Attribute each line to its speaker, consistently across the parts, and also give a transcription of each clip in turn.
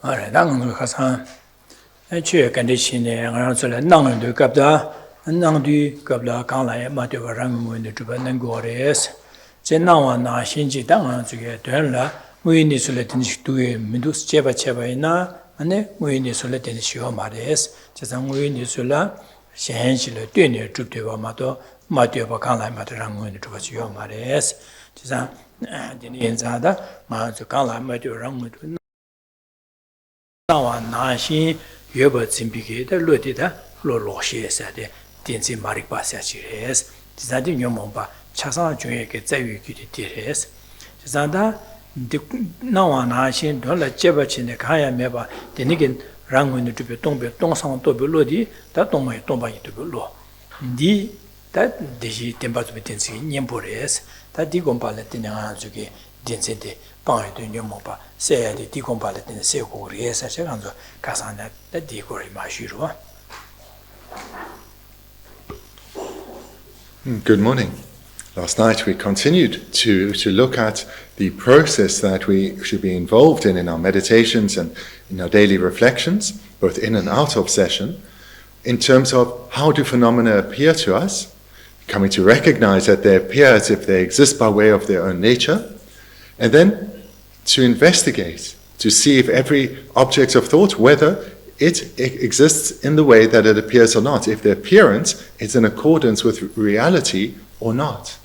Speaker 1: Alright, Nang Hasan. I check condition around the Nang du Gabda, and Nang du Gabla Kala, Matu Rangu in the Tuban Gores. Zenawa Na Shinji Dang to get Della, we need to let in Midus Cheba Chebaina, and then we need to let in Shiomares, Chazang we need to la, Shenshila Dunia Tuba Mato, Matu Bakala Matarangu in the Tubas Chazan, Dinizada, Mazukala Matu Rangu. Nawa Nashi, Yuba Zimbiki, the Ludida, Loloshi said, Dinsi Marikba Sachires, Zadi Yomomba, Chasa Juyak, Zayu Tires, Zanda, Nawa Nashi, Dola Jebach in the Kaya Meba, the Nigan Rangun to be Tombe, Tonsang to be Lodi, that don't my Tomba to be law. Di that Digi Tempas with Dinsi, Nimpores, that Digompa Latina Zuki, Dinsente. Say the decompiled in the Seko, yes, I said, Casana, the decory, my
Speaker 2: Good morning. Last night we continued to look at the process that we should be involved in our meditations and in our daily reflections, both in and out of session, in terms of how do phenomena appear to us, coming to recognize that they appear as if they exist by way of their own nature, and then to investigate, to see if every object of thought, whether it exists in the way that it appears or not, if the appearance is in accordance with reality or not.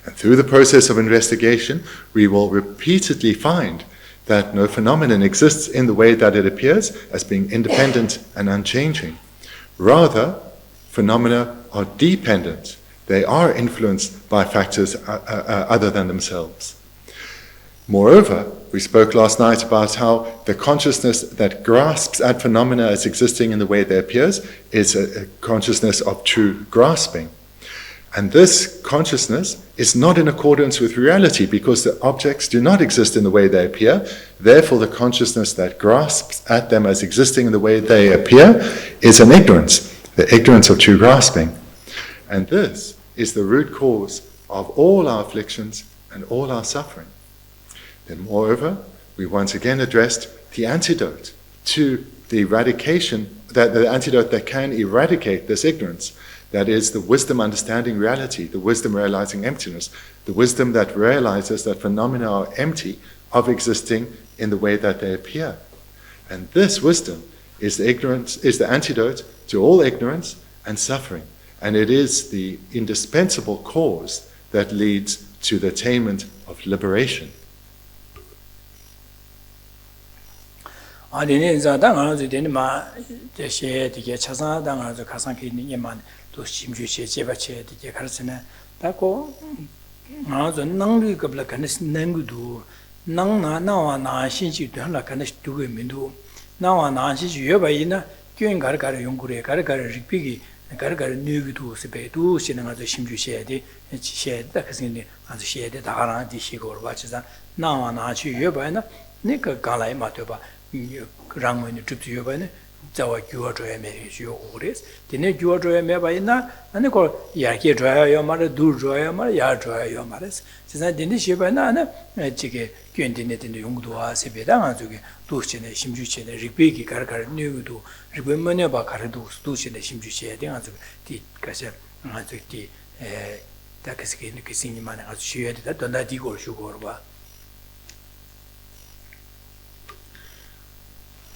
Speaker 2: And through the process of investigation, we will repeatedly find that no phenomenon exists in the way that it appears as being independent and unchanging. Rather, phenomena are dependent. They are influenced by factors other than themselves. Moreover, we spoke last night about how the consciousness that grasps at phenomena as existing in the way they appears is a consciousness of true grasping. And this consciousness is not in accordance with reality because the objects do not exist in the way they appear. Therefore, the consciousness that grasps at them as existing in the way they appear is an ignorance, the ignorance of true grasping. And this is the root cause of all our afflictions and all our suffering. Then moreover, we once again addressed the antidote to the eradication, the antidote that can eradicate this ignorance. That is the wisdom understanding reality, the wisdom realizing emptiness, the wisdom that realizes that phenomena are empty of existing in the way that they appear. And this wisdom is the antidote to all ignorance and suffering. And it is the indispensable cause that leads to the attainment of liberation.
Speaker 1: Dengma, the share, the Chasa, the Kasanki Yaman, to Shimju, Jebache, the Karsana, Taco, the Nangu Gablakanis Nangudu, Nanga, now and I Shinji to Halakanis to Mindu, now and I Shinji Yobaina, Kuin Gargara Yungure, Gargara Ripigi, and Gargara Nugu Sepe, two Sinanga Shimju Shade, and she shared the Casini and she had the Hara, the Shigor watches that now and I see Yobaina, Nika Galai Matoba. Rangu in the trip to Yobane, Zawa Guadroya Mary, your orders. The net Guadroya Mebaina, and they call Yaki Dry your mother, do dry your yard dry your mothers. Since I didn't ship banana, I chicken, Quintinet in the Yungdua, Sebedan, Tushin, Shimjuchin, Ripiki, Karkar, New to Ribumanaba Karadus, Tushin, Shimjuchi, the answer, the Cassette, the Takaskin, Kissing Man, as she had that on that Digo Sugar.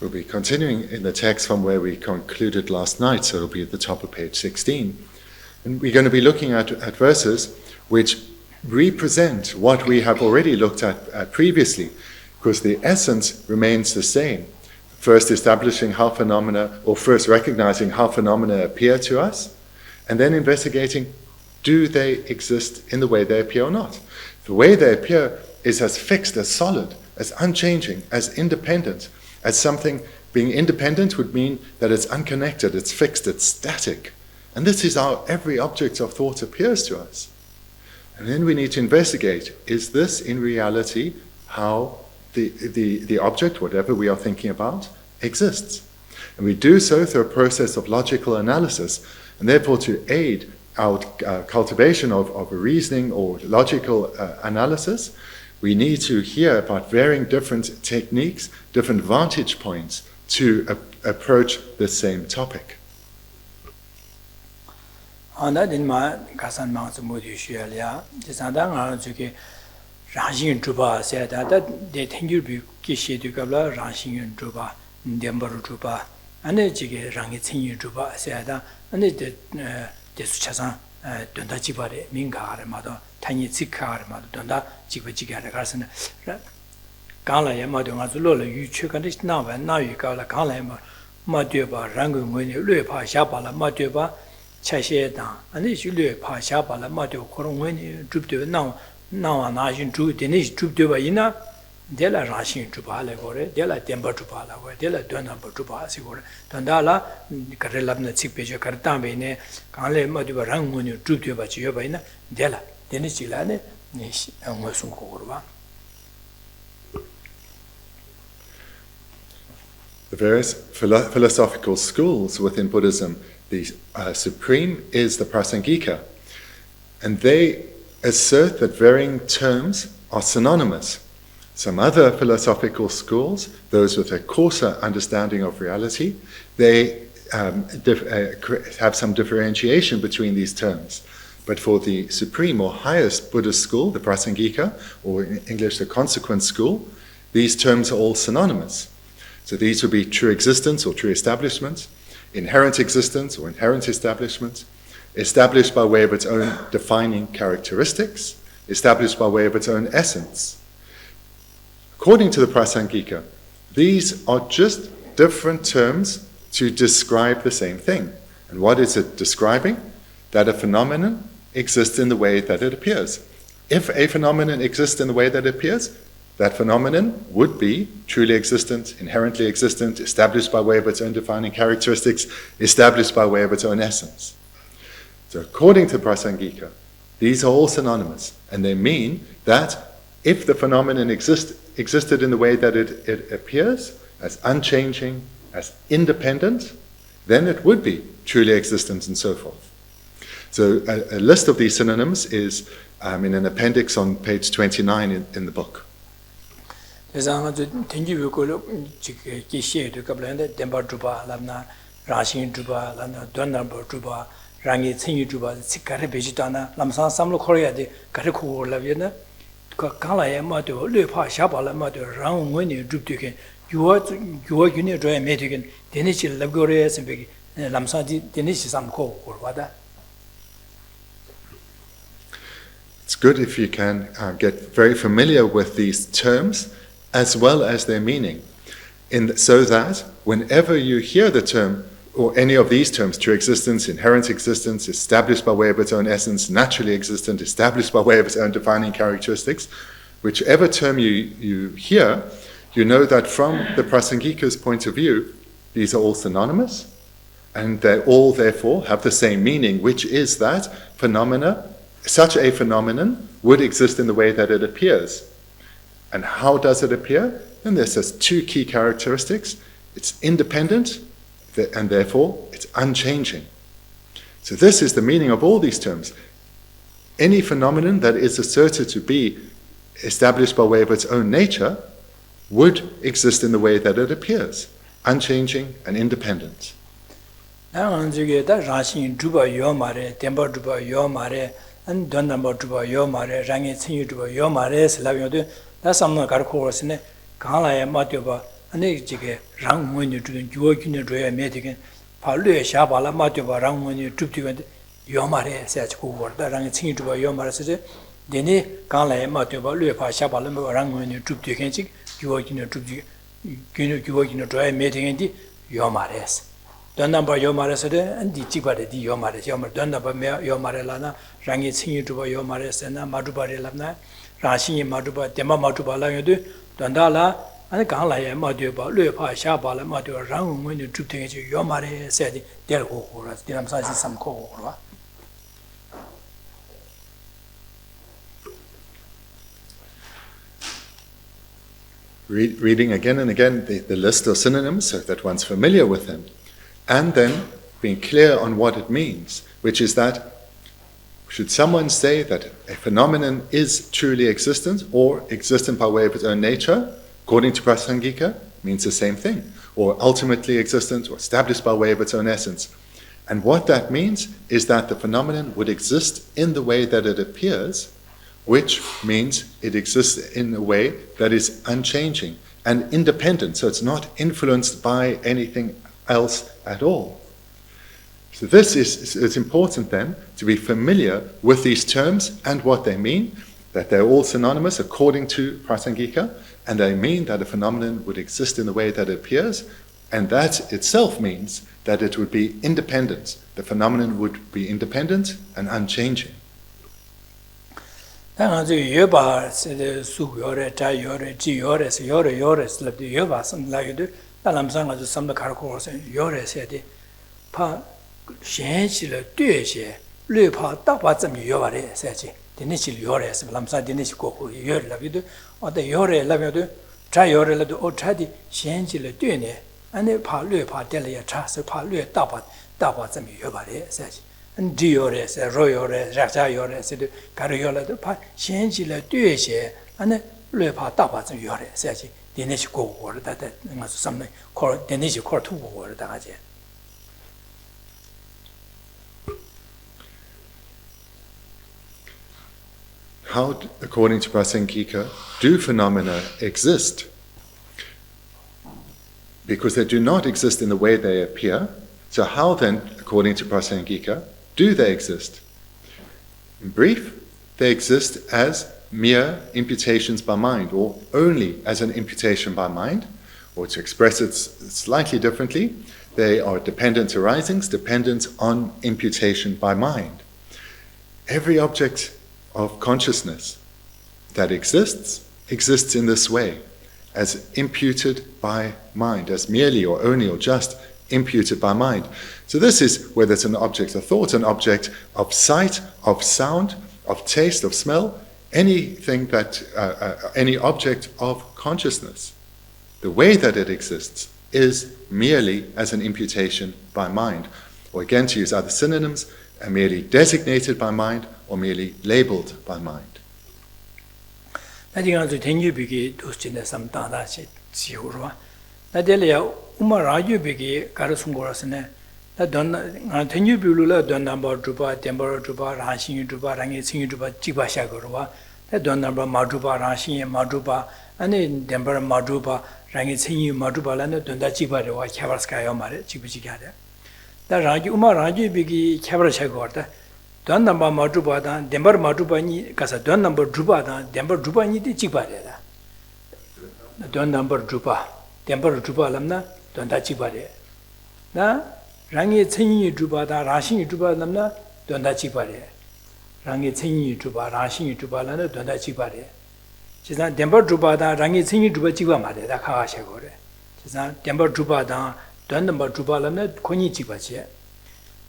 Speaker 2: We'll be continuing in the text from where we concluded last night, so it'll be at the top of page 16. And we're going to be looking at verses which represent what we have already looked at previously, because the essence remains the same. First establishing how phenomena, or first recognizing how phenomena appear to us, and then investigating, do they exist in the way they appear or not? The way they appear is as fixed, as solid, as unchanging, as independent. As something being independent would mean that it's unconnected, it's fixed, it's static. And this is how every object of thought appears to us. And then we need to investigate, is this in reality how the object, whatever we are thinking about, exists? And we do so through a process of logical analysis. And therefore to aid our cultivation of a reasoning or logical analysis, we need to hear about varying different techniques, different vantage points to approach the same topic.
Speaker 1: Ranging Juba said that they think you be Geshe Thubten Rabten Ranging Juba, Dembaru Juba, and the Jiggy Ranging Juba said that, and the Suchasan Dunda Jibari, Mingar, Mother, Tiny Sikar, Mother, Dunda, Jibajiga, Garson, Gala Madonna Zula, you check on this now, and now you got a Gala Maduba, Rangun when you look at Shabala, Maduba, Chashe down, and this you look at Shabala, Madu, Koron when you droop to now. Now I'm not into Denish troop to Baina, Della Rashing to Palagore, Della Temper to Palagore, Della Donna to Pasigore, Tandala, Carelabna Sipeja Cartambine, Kale Madu Rang when you troop to Bachiobina, Della, Denish Chilane, Nish, and Wasum Korva.
Speaker 2: The various philosophical schools within Buddhism, the supreme is the Prasangika, and they assert that varying terms are synonymous. Some other philosophical schools, those with a coarser understanding of reality, they have some differentiation between these terms. But for the supreme or highest Buddhist school, the Prasangika, or in English the consequent school, these terms are all synonymous. So these would be true existence or true establishment, inherent existence or inherent establishment, established by way of its own defining characteristics, established by way of its own essence. According to the Prasangika, these are just different terms to describe the same thing. And what is it describing? That a phenomenon exists in the way that it appears. If a phenomenon exists in the way that it appears, that phenomenon would be truly existent, inherently existent, established by way of its own defining characteristics, established by way of its own essence. So according to Prasangika, these are all synonymous, and they mean that if the phenomenon existed in the way that it appears, as unchanging, as independent, then it would be truly existent and so forth. So a list of these synonyms is in an appendix on page 29 in the book.
Speaker 1: Rangi Tsinyu Juba, Sikari Bejitana, Lamsan Samlo Korea, the Kariku Laviana, Kala Yamato, Lupa, Shabala Mato, Rang when you droop to him, you are unit dry medican, Denichi Laborias and Big Lamsan Denichi Sam Ko or what?
Speaker 2: It's good if you can get very familiar with these terms as well as their meaning, so that whenever you hear the term, or any of these terms, true existence, inherent existence, established by way of its own essence, naturally existent, established by way of its own defining characteristics, whichever term you hear, you know that from the Prasangika's point of view, these are all synonymous, and they all therefore have the same meaning, which is that such a phenomenon would exist in the way that it appears. And how does it appear? And there's just two key characteristics. It's independent, and therefore it's unchanging. So this is the meaning of all these terms. Any phenomenon that is asserted to be established by way of its own nature would exist in the way that it appears, unchanging and independent.
Speaker 1: Ane jige rang when you do you doya medican, Palu Shabala Matuba rang when you troop to Yomare says who were the rang singing to Yomara says, Deni Kala Matuba Lupa Shabala rang when you troop to Kenchik, you work in a troop, you work in a dry medican, Yomares. Don't number Yomara said, and the Chibadi Yomares, don't number Yomarelana, rang it singing to Yomares and Matuba Lamna, Rashi Matuba, Dema Matuba Langudu, Dondala. And Gala Maduba, Lupa, Shabala, Madu, Rang when you troop to Yomare said, Del Horas, Dinam Sazi some Kora.
Speaker 2: Reading again and again the list of synonyms so that one's familiar with them, and then being clear on what it means, which is that should someone say that a phenomenon is truly existent or existent by way of its own nature, according to Prasangika, means the same thing, or ultimately existent or established by way of its own essence. And what that means is that the phenomenon would exist in the way that it appears, which means it exists in a way that is unchanging and independent, so it's not influenced by anything else at all. So it's important then to be familiar with these terms and what they mean, that they're all synonymous according to Prasangika, and they mean that a phenomenon would exist in the way that it appears, and that itself means that it would be independent. The phenomenon would be independent and unchanging.
Speaker 1: Shenchile Dueshe, Lupa, Tapatsam Yore, Sachi, the Nichil Yores, Lamsa, the Nishiko, Yor Lavidu, or the Yore Lavidu, try Yore Ladu, or Tradi, Shenchile Dune, and the Palupa Delia Tras, Palu Tapat, Tapatsam Yobare, Sachi, and Diores, Royore, Raja Yore, said Cariola, the Pa, Shenchile Dueshe, and the Lupa Tapatsam Yore, Sachi, the Nishiko, or that must something called the Nishiko to war, Daje.
Speaker 2: How, according to Prasangika, do phenomena exist? Because they do not exist in the way they appear. So how then, according to Prasangika, do they exist? In brief, they exist as mere imputations by mind, or only as an imputation by mind, or to express it slightly differently, they are dependent arisings, dependent on imputation by mind. Every object of consciousness that exists in this way, as imputed by mind, as merely or only or just imputed by mind. So this is whether it's an object of thought, an object of sight, of sound, of taste, of smell, anything that, any object of consciousness. The way that it exists is merely as an imputation by mind, or again to use other synonyms, merely designated by mind or merely labeled by mind.
Speaker 1: Don number Madruba, Dember Madrubani, Casa Don number Druba, Dember Drubani di Chibare. Don number Druba, Dember Druba Lamna, Don da Chibare. Na Rangi Tini Druba, Rashi Druba Lamna, Don da Chibare. Rangi Tini Druba, Rashi Druba Lana, Don da Chibare. She's not Dember Druba, Rangi Tini Druba Chibamare, the Kawashagore. She's not Dember Druba, Don number Druba Lamna, Koni Chibache.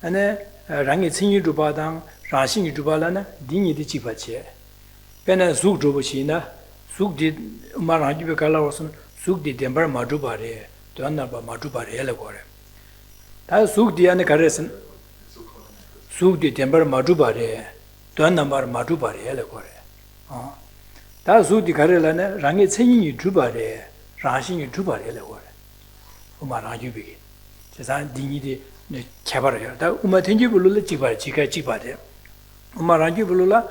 Speaker 1: And then Rangi Tsing Dubadang, Rashi Dubalana, Dini di Chipache. Pena Zug Dubushina, Zug did Umaraji Kalawason, Zug di Dember Madubare, Donaba Madubare Elegore. That Zug di Anakaresan, Zug di Dember Madubare, Donambar Madubare Elegore. That Zug di Karelana, Rangi Tsing Dubare, Rashi Dubare Elegore. Umaraji begin. Chazan Dini. Cabaret, Umatinji Bulula Chiba, Chica Chibade. Umaranji Bulula,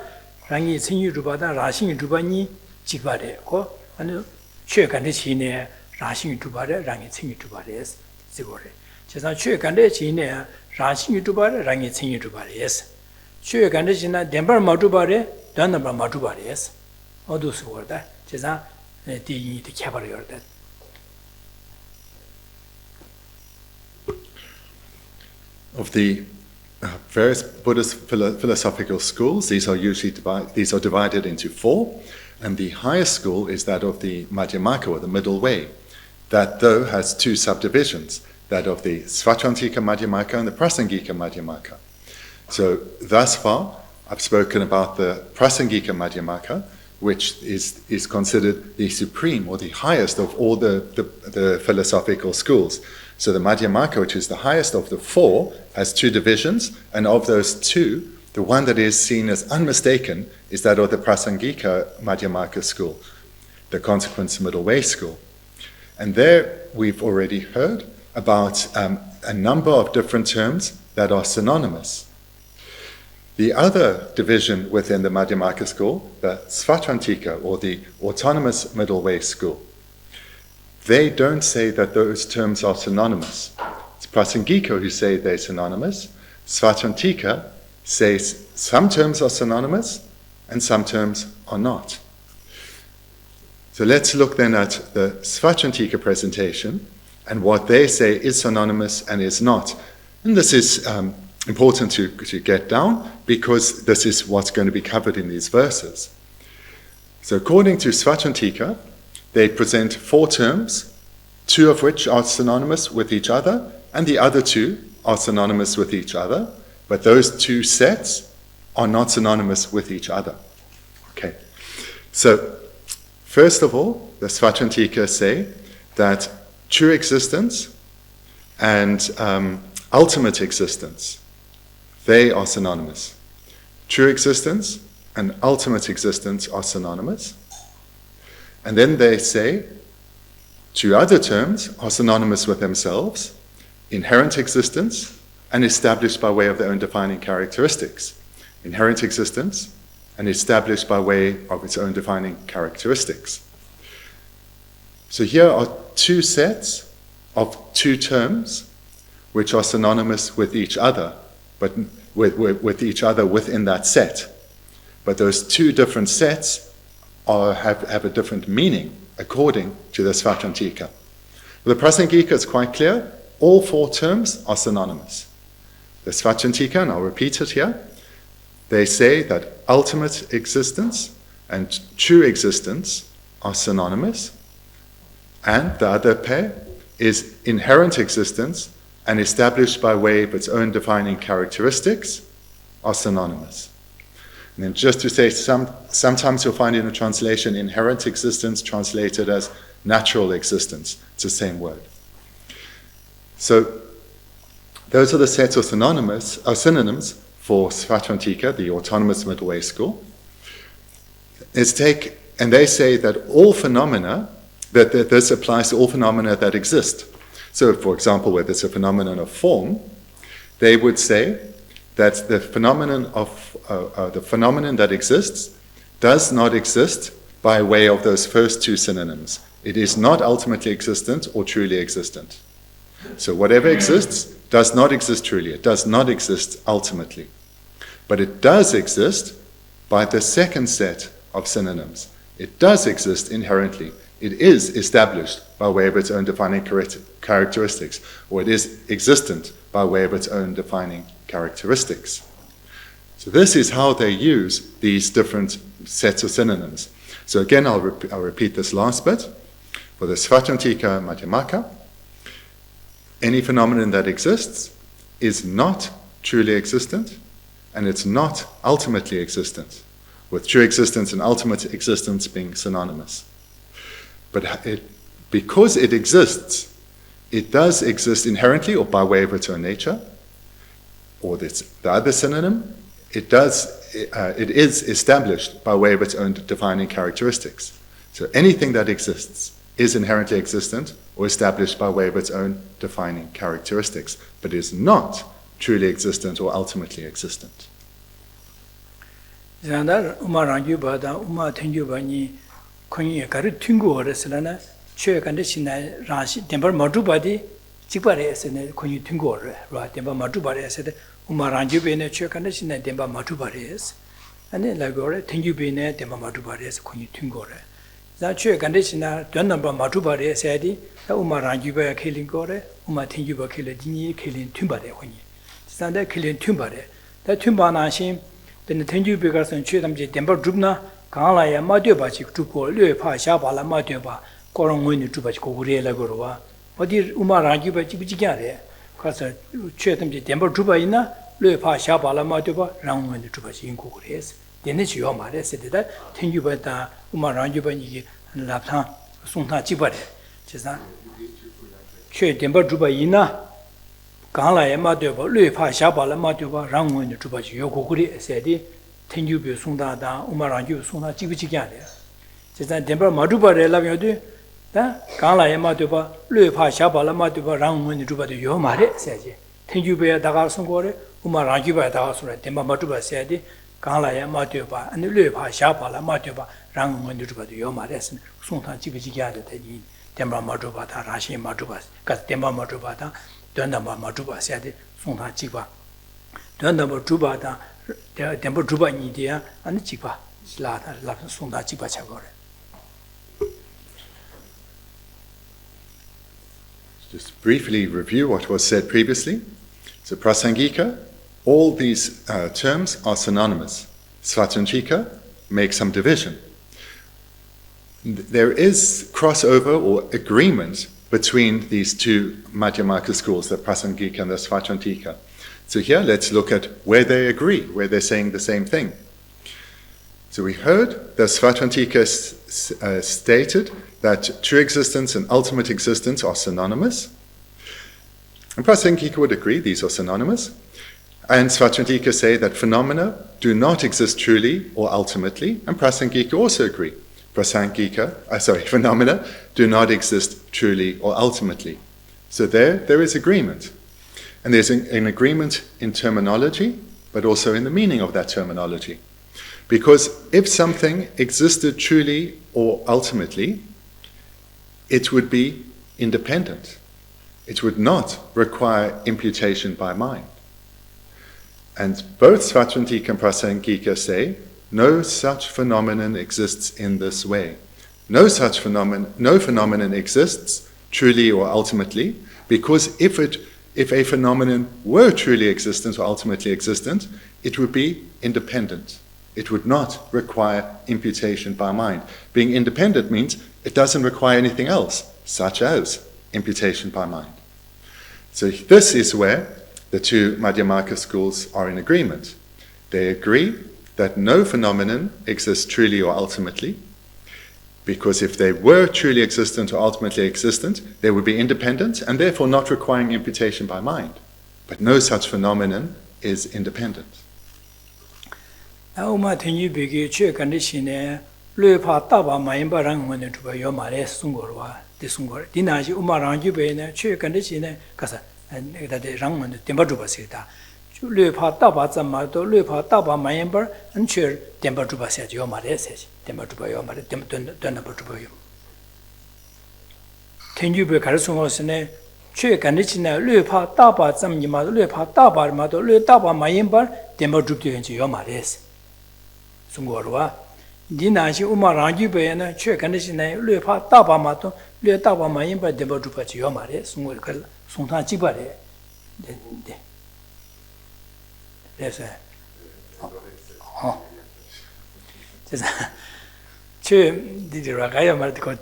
Speaker 1: Rangi Sinu Dubada, Rashing Dubani, Chibade, and Chek and the Chine, Rashing Dubade, Rangi Sinu Dubades, Zigore. Chesa Chek and the Chine, Rashing Dubade, Rangi Sinu Dubades. Chek and the China, Dember Madubare, Donaba Madubades. All those words, Chesa, the cabaret.
Speaker 2: Of the various Buddhist philosophical schools, these are divided into four, and the highest school is that of the Madhyamaka, or the Middle Way. That though has two subdivisions, that of the Svatrantika Madhyamaka and the Prasangika Madhyamaka. So thus far, I've spoken about the Prasangika Madhyamaka, which is considered the supreme or the highest of all the philosophical schools. So the Madhyamaka, which is the highest of the four, has two divisions, and of those two, the one that is seen as unmistaken is that of the Prasangika Madhyamaka school, the consequence Middle Way school. And there we've already heard about a number of different terms that are synonymous. The other division within the Madhyamaka school, the Svatrantika, or the autonomous Middle Way school, they don't say that those terms are synonymous. It's Prasangika who say they're synonymous. Svatrantika says some terms are synonymous and some terms are not. So let's look then at the Svatrantika presentation and what they say is synonymous and is not. And this is important to get down because this is what's going to be covered in these verses. So according to Svatrantika, they present 4 terms, 2 of which are synonymous with each other, and the other 2 are synonymous with each other, but those 2 sets are not synonymous with each other. Okay, so first of all, the Svatrantika say that true existence and ultimate existence, they are synonymous. True existence and ultimate existence are synonymous. And then they say 2 other terms are synonymous with themselves, inherent existence and established by way of their own defining characteristics. Inherent existence and established by way of its own defining characteristics. So here are 2 sets of 2 terms which are synonymous with each other, but with each other within that set. But those 2 different sets have a different meaning according to the Svatrantika. The Prasangika is quite clear. All 4 terms are synonymous. The Svatrantika, and I'll repeat it here, they say that ultimate existence and true existence are synonymous, and the other pair is inherent existence and established by way of its own defining characteristics are synonymous. And then just to say, sometimes you'll find in a translation inherent existence translated as natural existence. It's the same word. So those are the sets of synonyms for Svatrantika, the autonomous Middle Way school. And they say that all phenomena, that this applies to all phenomena that exist. So, for example, where there's a phenomenon of form, they would say that the phenomenon that exists does not exist by way of those first 2 synonyms. It is not ultimately existent or truly existent. So whatever exists does not exist truly. It does not exist ultimately. But it does exist by the second set of synonyms. It does exist inherently. It is established by way of its own defining characteristics, or it is existent by way of its own defining characteristics. So this is how they use these different sets of synonyms. So again, I'll repeat this last bit. For the Svatrantika Madhyamaka, any phenomenon that exists is not truly existent, and it's not ultimately existent, with true existence and ultimate existence being synonymous. But because it exists, it does exist inherently or by way of its own nature, or the other synonym, it is established by way of its own defining characteristics. So anything that exists is inherently existent or established by way of its own defining characteristics, but is not truly existent or ultimately existent.
Speaker 1: Kwenye kari tungu oreselana chue kande sina rashi tembar madubadi chikpare esene kwenye tungu ore ra tembar madubare esede umaranju bene chue kande sina tembar madubare es ane lagore tenju bene tembar madubare es kwenye tungu ore za chue kande sina dwanamba madubare esedi da umaranju ba kelin gore uma tenju ba kele dini kelin tumbare kwenye sanda kelin tumbare da tumbana shin bene tenju be garson chue damje tembar dubna 강라야 마되바지 두고 뢰파 샤발라 마되바 고롱원이 두바지 고구리라 거로와 어디 우마라지바 지비지냐래 가서 최점지 덴버 두바이나 뢰파 샤발라 마되바 랑원이 두바지 인고그레스 데네지 요 말했으다 땡유바다 우마라지바니 랍타 송타 지바래 제사 최 덴버 두바이나 강라에 마되고 뢰파 샤발라 마되고 랑원의 주바지 요고그리 세디 텐주비 송다다 우마랑주 송다 지비지게 하래 제가 덴버 마두바레 라비오디 다 강라에 마되고 뢰파 샤발라 마되고 랑원의 주바지 요 말에 세지 텐주비에 다가 송고레 우마랑주바에 다가 소래 덴버 마두바 세디 강라에 마되고 아니 뢰파 샤발라 마되고 랑원의 주바지 요 말에 송다 지비지게 하래 되니 덴버 마두바다 라시 마두바 가 덴버 마두바다 Dönama Majuba said, Sonta Chiba. Dönama Jubata, Temple Juba in India, and Chiba, Slata, Sonta Chiba Chagore.
Speaker 2: Just briefly review what was said previously. So, Prasangika, all these terms are synonymous. Svatantrika makes some division. There is crossover or agreement between these two Madhyamaka schools, the Prasangika and the Svatantrika. So here, let's look at where they agree, where they're saying the same thing. So we heard the Svatantrika stated that true existence and ultimate existence are synonymous. And Prasangika would agree these are synonymous. And Svatantrika say that phenomena do not exist truly or ultimately, and Prasangika also agree. Phenomena do not exist truly or ultimately. So there is agreement. And there's an agreement in terminology, but also in the meaning of that terminology. Because if something existed truly or ultimately, it would be independent. It would not require imputation by mind. And both Svatantrika and Prasangika say, no such phenomenon exists in this way. No phenomenon exists truly or ultimately, because if a phenomenon were truly existent or ultimately existent, it would be independent. It would not require imputation by mind. Being independent means it doesn't require anything else, such as imputation by mind. So this is where the two Madhyamaka schools are in agreement. They agree that no phenomenon exists truly or ultimately, because if they were truly existent or ultimately existent, they would be independent and therefore not requiring imputation by mind. But no such phenomenon is independent.
Speaker 1: Lupa Taba Zamato, Lupa Taba Mayember, and Chur Temper Juba said, Yomare says, Temper Juba Yomare, Temper Juba. Ten you be Carasumosene, Chur Canichina, Lupa Taba Zamima, Lupa Taba Mato, Lutaba Mayember, Temper Jubu into Yomares. Sungorwa. Dinashi Umaranjube and Chur Canichina, Lupa Taba Mato, Lutaba Mayember, Temper Juba to Yomares, Sungurkal, Suntan Chibare. Yes, sir. Just did you Ragaya Martico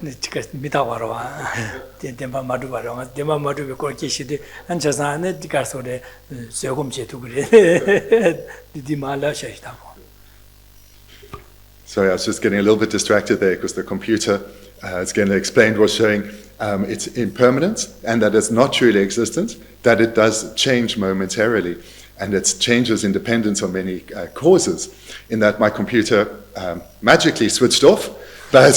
Speaker 1: Mitawara, Demba Maduvara, Demba Madu Korkishi, and Chazane, the Caso de Segumche to the Mala Shashta.
Speaker 2: Sorry, I was just getting a little bit distracted there because the computer, it's going to explain what's showing its impermanence and that it's not truly existent, that it does change momentarily. And it changes in dependence on many causes, in that my computer magically switched off. But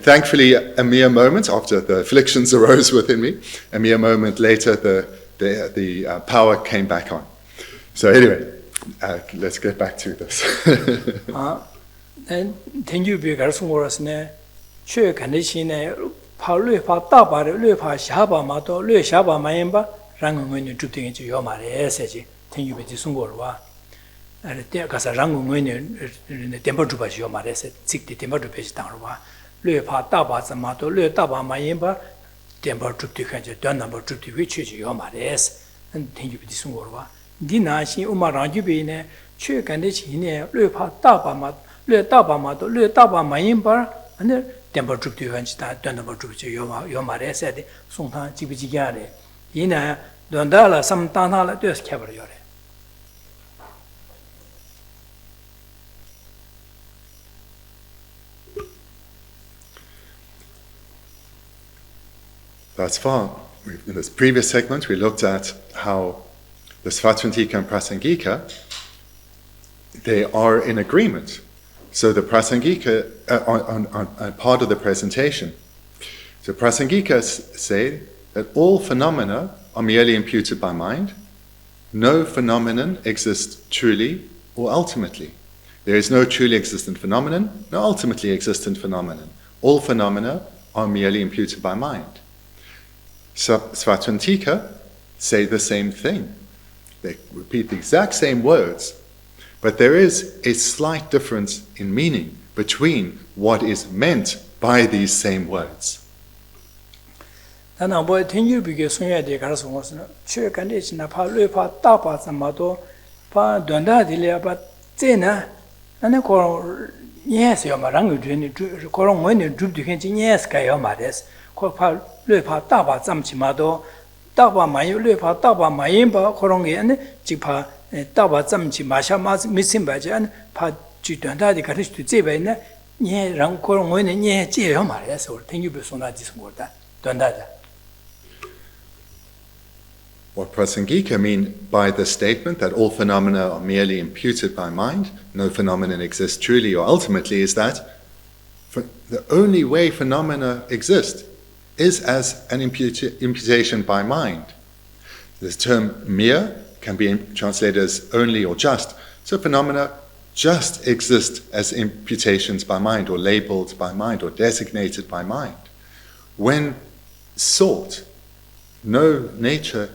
Speaker 2: thankfully, a mere moment after the afflictions arose within me, a mere moment later, the power came back on. So anyway, let's get back to this.
Speaker 1: And then you be Garsumorasne, Chur Kanishine, Palu Pataba, Lupa Shaba Mato, Lu Shaba Mayemba, Rangun to drink into your Mare. You be Sungorwa. And there was a rang in the temple to Bajo Mares, 60 temple to Page Tanwa, Lupa Taba Zamato, Lutaba Mayemba, temple to the number to which is your Mares, and think you be Sungorwa. Dinashi Umaranjubine, Chuk and the Chine, Lupa Taba Mat, Lutaba Mato, Lutaba Mayemba, and the temple to the number to your Mares said, Suntan Chibijigare. Ina Dondala, some Tanala, just cavalry.
Speaker 2: Thus far, in this previous segment, we looked at how the Svatvantika and Prasangika, they are in agreement. So the Prasangika on part of the presentation. So Prasangika say that all phenomena are merely imputed by mind. No phenomenon exists truly or ultimately. There is no truly existent phenomenon, no ultimately existent phenomenon. All phenomena are merely imputed by mind. Svatvantika say the same thing. They repeat the exact same words, but there is a slight difference in meaning between what is meant by these same words.
Speaker 1: Daba mayu lepa daba mayimba korongi ane jikpa daba zamchi masha mazi misimba je ane pa jidwanda di karishtu zeba ina nye rang korongo ina nye jeyo maraya sawar tenyu be sona jisungorda dwanda da.
Speaker 2: What Prasangika mean by the statement that all phenomena are merely imputed by mind, no phenomenon exists truly or ultimately, is that the only way phenomena exist is as an imputation by mind. This term mere can be translated as only or just. So phenomena just exist as imputations by mind, or labeled by mind, or designated by mind. When sought, no nature,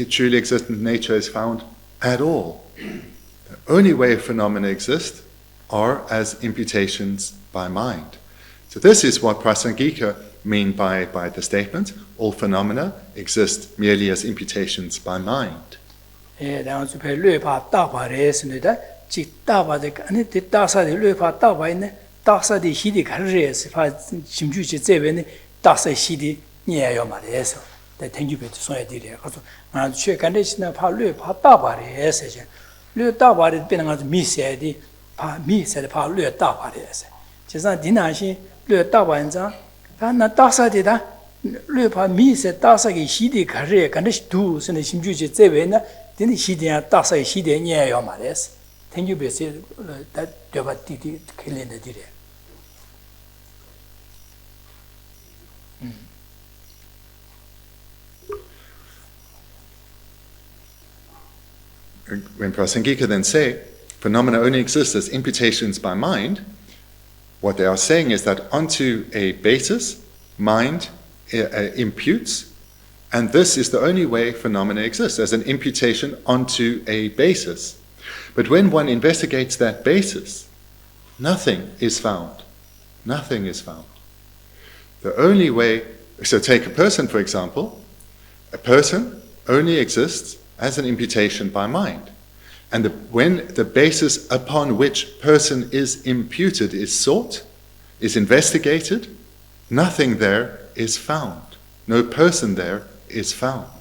Speaker 2: truly existent nature is found at all. The only way phenomena exist are as imputations by mind. So this is what Prasangika mean by the statement, all phenomena exist merely as imputations by mind.
Speaker 1: na tasa de da le pa mi se tasa gi shi di kare kan de du se ne sim ju je ze we na de ni shi de ya tasa shi de nye yo ma des thank you be se da de ba ti ti khelen de di de
Speaker 2: When Prasangika then say phenomena only exist as imputations by mind, what they are saying is that onto a basis, mind imputes, and this is the only way phenomena exist, as an imputation onto a basis. But when one investigates that basis, nothing is found. Nothing is found. The only way, so take a person for example, a person only exists as an imputation by mind. And when the basis upon which person is imputed is sought, is investigated, nothing there is found. No person there is found.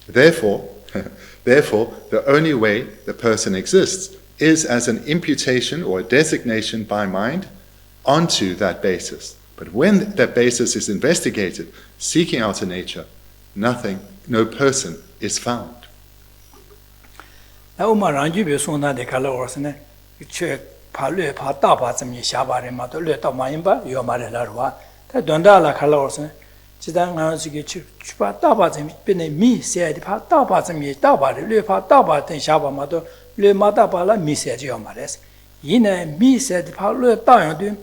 Speaker 2: Therefore, the only way the person exists is as an imputation or a designation by mind onto that basis. But when that basis is investigated, seeking out a nature, nothing, no person is found.
Speaker 1: Na uma ranju be sona de kala orsne che pa lue pa ta ba zam ye xia ba re ma to lue ta ma yin ba yo ma re la ro ta don da la kala orsne ji dan nga ji ge chu pa ta ba zam be ne mi se de pa ta ba zam ye ta ba re lue pa ta ba ten xia ba ma to lue ma ta ba la mi se ji yo ma re yin ne mi se de pa lue ta yang de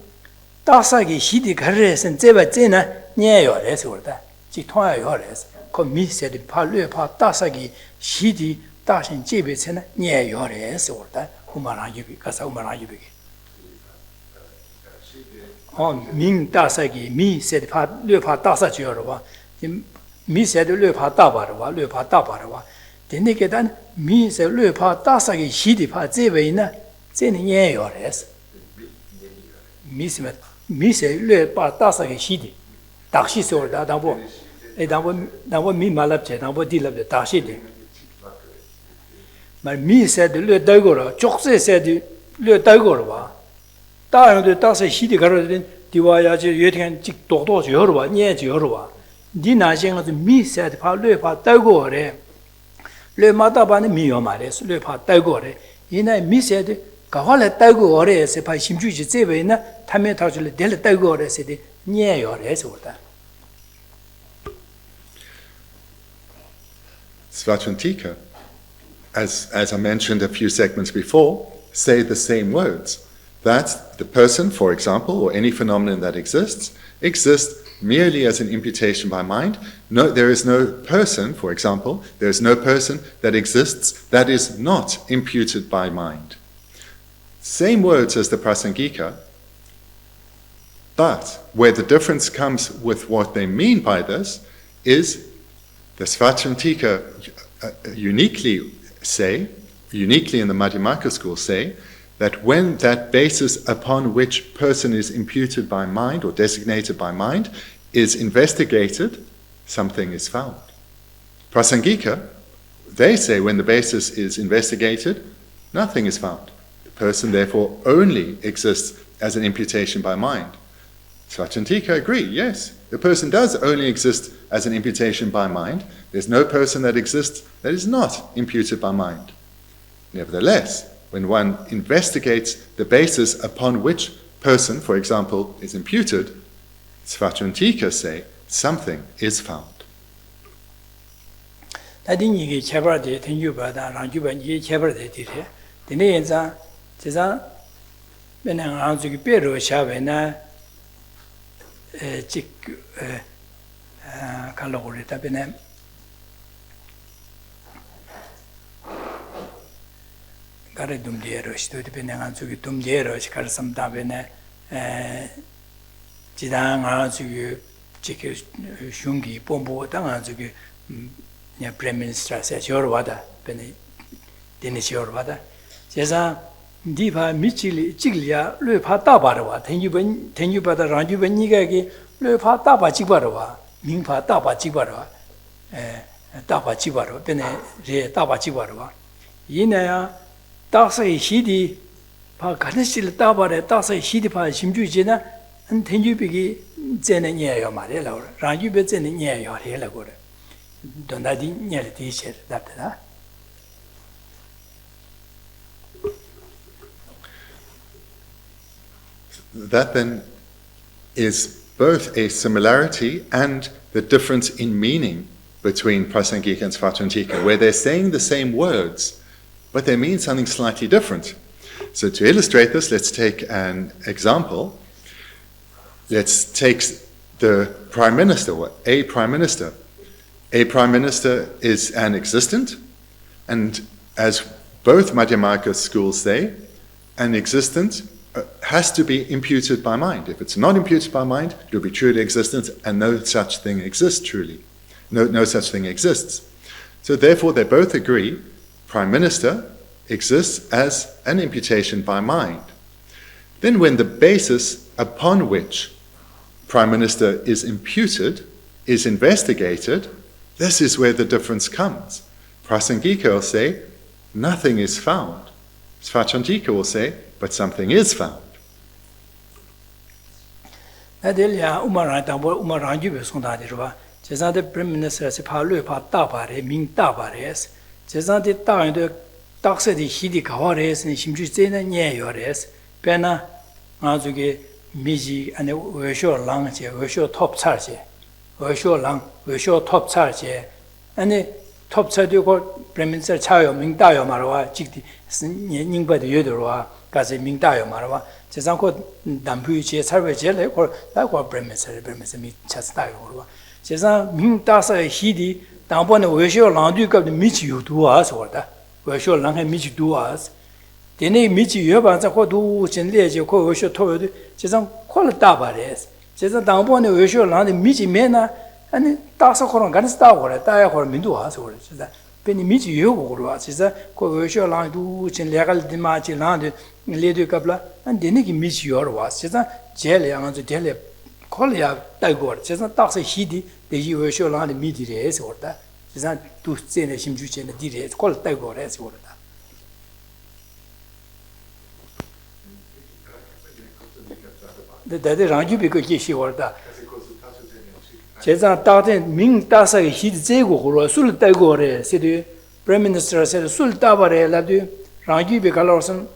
Speaker 1: ta sa ge xi de ga re sen ze ba zhe na nie yo re so da ji tuan yo re ko mi se de pa lue pa ta sa ge xi de 다신 집에서는 nye 요래서 올다 후마랑 유비 가서 후마랑 유비 민 다사기 미 세파 뢰파 다사지요로 봐 미 세도 뢰파 다바로 봐 뢰파 다바로 봐 데네게단 미 세 뢰파 다사기 시디파 제베이나 제는 nye 요래서 미스메 미세 뢰파 다사기 시디 dakshi 올다 당보 에 당보 미 말랍제 당보 딜랍제 dak시 mà mi sẽ được lựa tới rồi, chúc sẽ được lựa tới rồi ba, ta rằng được ta sẽ xí đi cái rồi đến, đi qua nhà chỉ 月天只多多就好了吧，年就好了吧， Dina Jing me said Pa Lupa Dagore. Le Matabani Miomares, Lupa Dagore. In a me said, Kahala Dagore, se Pa Shimju Zevena, Tametachel Del Dagore, said near your order.
Speaker 2: Svatantika, as I mentioned a few segments before, say the same words. That the person, for example, or any phenomenon that exists merely as an imputation by mind. No, there is no person, for example, there is no person that exists that is not imputed by mind. Same words as the Prasangika, but where the difference comes with what they mean by this is the Svatantika uniquely in the Madhyamaka school say, that when that basis upon which person is imputed by mind or designated by mind is investigated, something is found. Prasangika, they say when the basis is investigated, nothing is found. The person therefore only exists as an imputation by mind. Svatantika agree, yes, the person does only exist as an imputation by mind. There's no person that exists that is not imputed by mind. Nevertheless, when one investigates the basis upon which person, for example, is imputed, Svatantika say something is found.
Speaker 1: Gare dumdiero sto dipende anche su dumdiero ci sam da bene ci da anche su che shungi pombo da anche su ne prime minister se jorwada bene dene jorwada 제가 디바 미치리 찍리야 뢰파 따바르와 ten유바다 ranjuben이가게 뢰파 따바 찍바르와 민파 따바 찍바르와 따바 찍바르 bene 제 따바 찍바르와 이내야 다서의 시디 바 가르실 따바래 다서의 시디 바 심주지나 한 ten유비기 제는 예요 말이야 ranju베 제는 예요 해라고 그래 돈다디 녀를 디셔 답다
Speaker 2: That then is both a similarity and the difference in meaning between Prasangika and Svatantika, where they're saying the same words, but they mean something slightly different. So to illustrate this, let's take an example. Let's take the Prime Minister, or a Prime Minister. A Prime Minister is an existent, and as both Madhyamaka schools say, an existent has to be imputed by mind. If it's not imputed by mind, it will be truly existent, and no such thing exists truly. No such thing exists. So therefore they both agree, Prime Minister exists as an imputation by mind. Then when the basis upon which Prime Minister is imputed is investigated, this is where the difference comes. Prasangika will say, nothing is found. Svatantika will say, but something is found.
Speaker 1: Adelia Umaranju Sundadirva, Cesade Prime Minister Sepalu Tabare, Ming Tabares, Cesade Tang the Taxa di Hidi Kawales and Shimjusena Nyayores, Pena Azuge, Miji and the Wesho Langche, Wesho Top Charge, Wesho Lang, Wesho Top Charge, and the top Charge Prime Minister Chayo, Ming Tayo Marwa, Chikti, Ningba the Yudorwa. 가서 민다요 말아봐. 제상코 남부지에 살베젤에 걸 나고 브레메스 미 차스다요 그러고. 제상 민다서의 히디 당번에 외쇼 랑두가 미치 유두아서 왔다. 외쇼 랑에 미치 두아스. 데네 미치 여반자 코두 진례지 코 외쇼 토요도 제상 콜 따바레스. 제상 당번에 외쇼 랑에 미치 메나 아니 따서 그런 간스다 그래. 따야 그런 민두아서 그래. 진짜 베니 미치 요고 그러와. 진짜 코 외쇼 랑두 진례갈 디마치 랑데 Lady Kabla, and Deniki miss your was, Chesa, Jelly on the Jelly, Colia, Dagor, Chesa, Taxa Hidi, the usual land immediate or that. Chesa, to send a Shimjuch and the Didier, called Dagor as order. The Ranju because she ordered. 제자 따된 민 따사의 히드 제고 호로 술 따고래 세드 Prime Minister said 술 따바래 라도 라기베 갈로선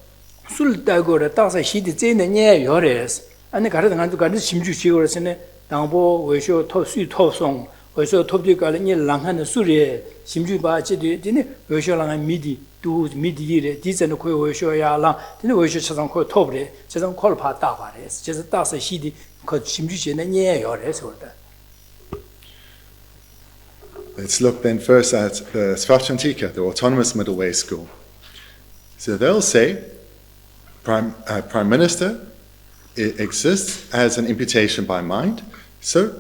Speaker 1: 술 따고래 따사 히드 제네 nye 요레스 아니 가르던 한도 가르 심주 지고르스네 당보 외쇼 토수 토송 외쇼 톱디가를 nye 랑하는 술에 심주 바지디 디네 외쇼랑한 미디 두 미디리레 디제는 코 외쇼야랑 디네 외쇼 차상 코 톱레 제상 콜 파따바레 제자 따사 히디 그 심주 제네 nye 요레스 그러다
Speaker 2: Let's look then first at the Svachantike, the Autonomous Middle Way School. So they'll say, Prime Minister exists as an imputation by mind, so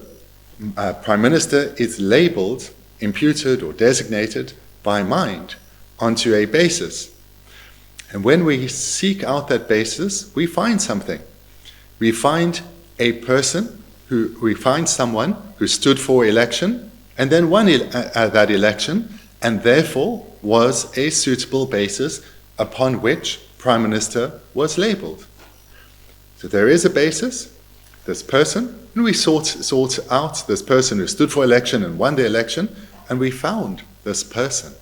Speaker 2: Prime Minister is labeled, imputed or designated by mind onto a basis. And when we seek out that basis, we find something. We find a person, we find someone who stood for election, and then won that election, and therefore was a suitable basis upon which Prime Minister was labelled. So there is a basis, this person, and we sought out this person who stood for election and won the election, and we found this person.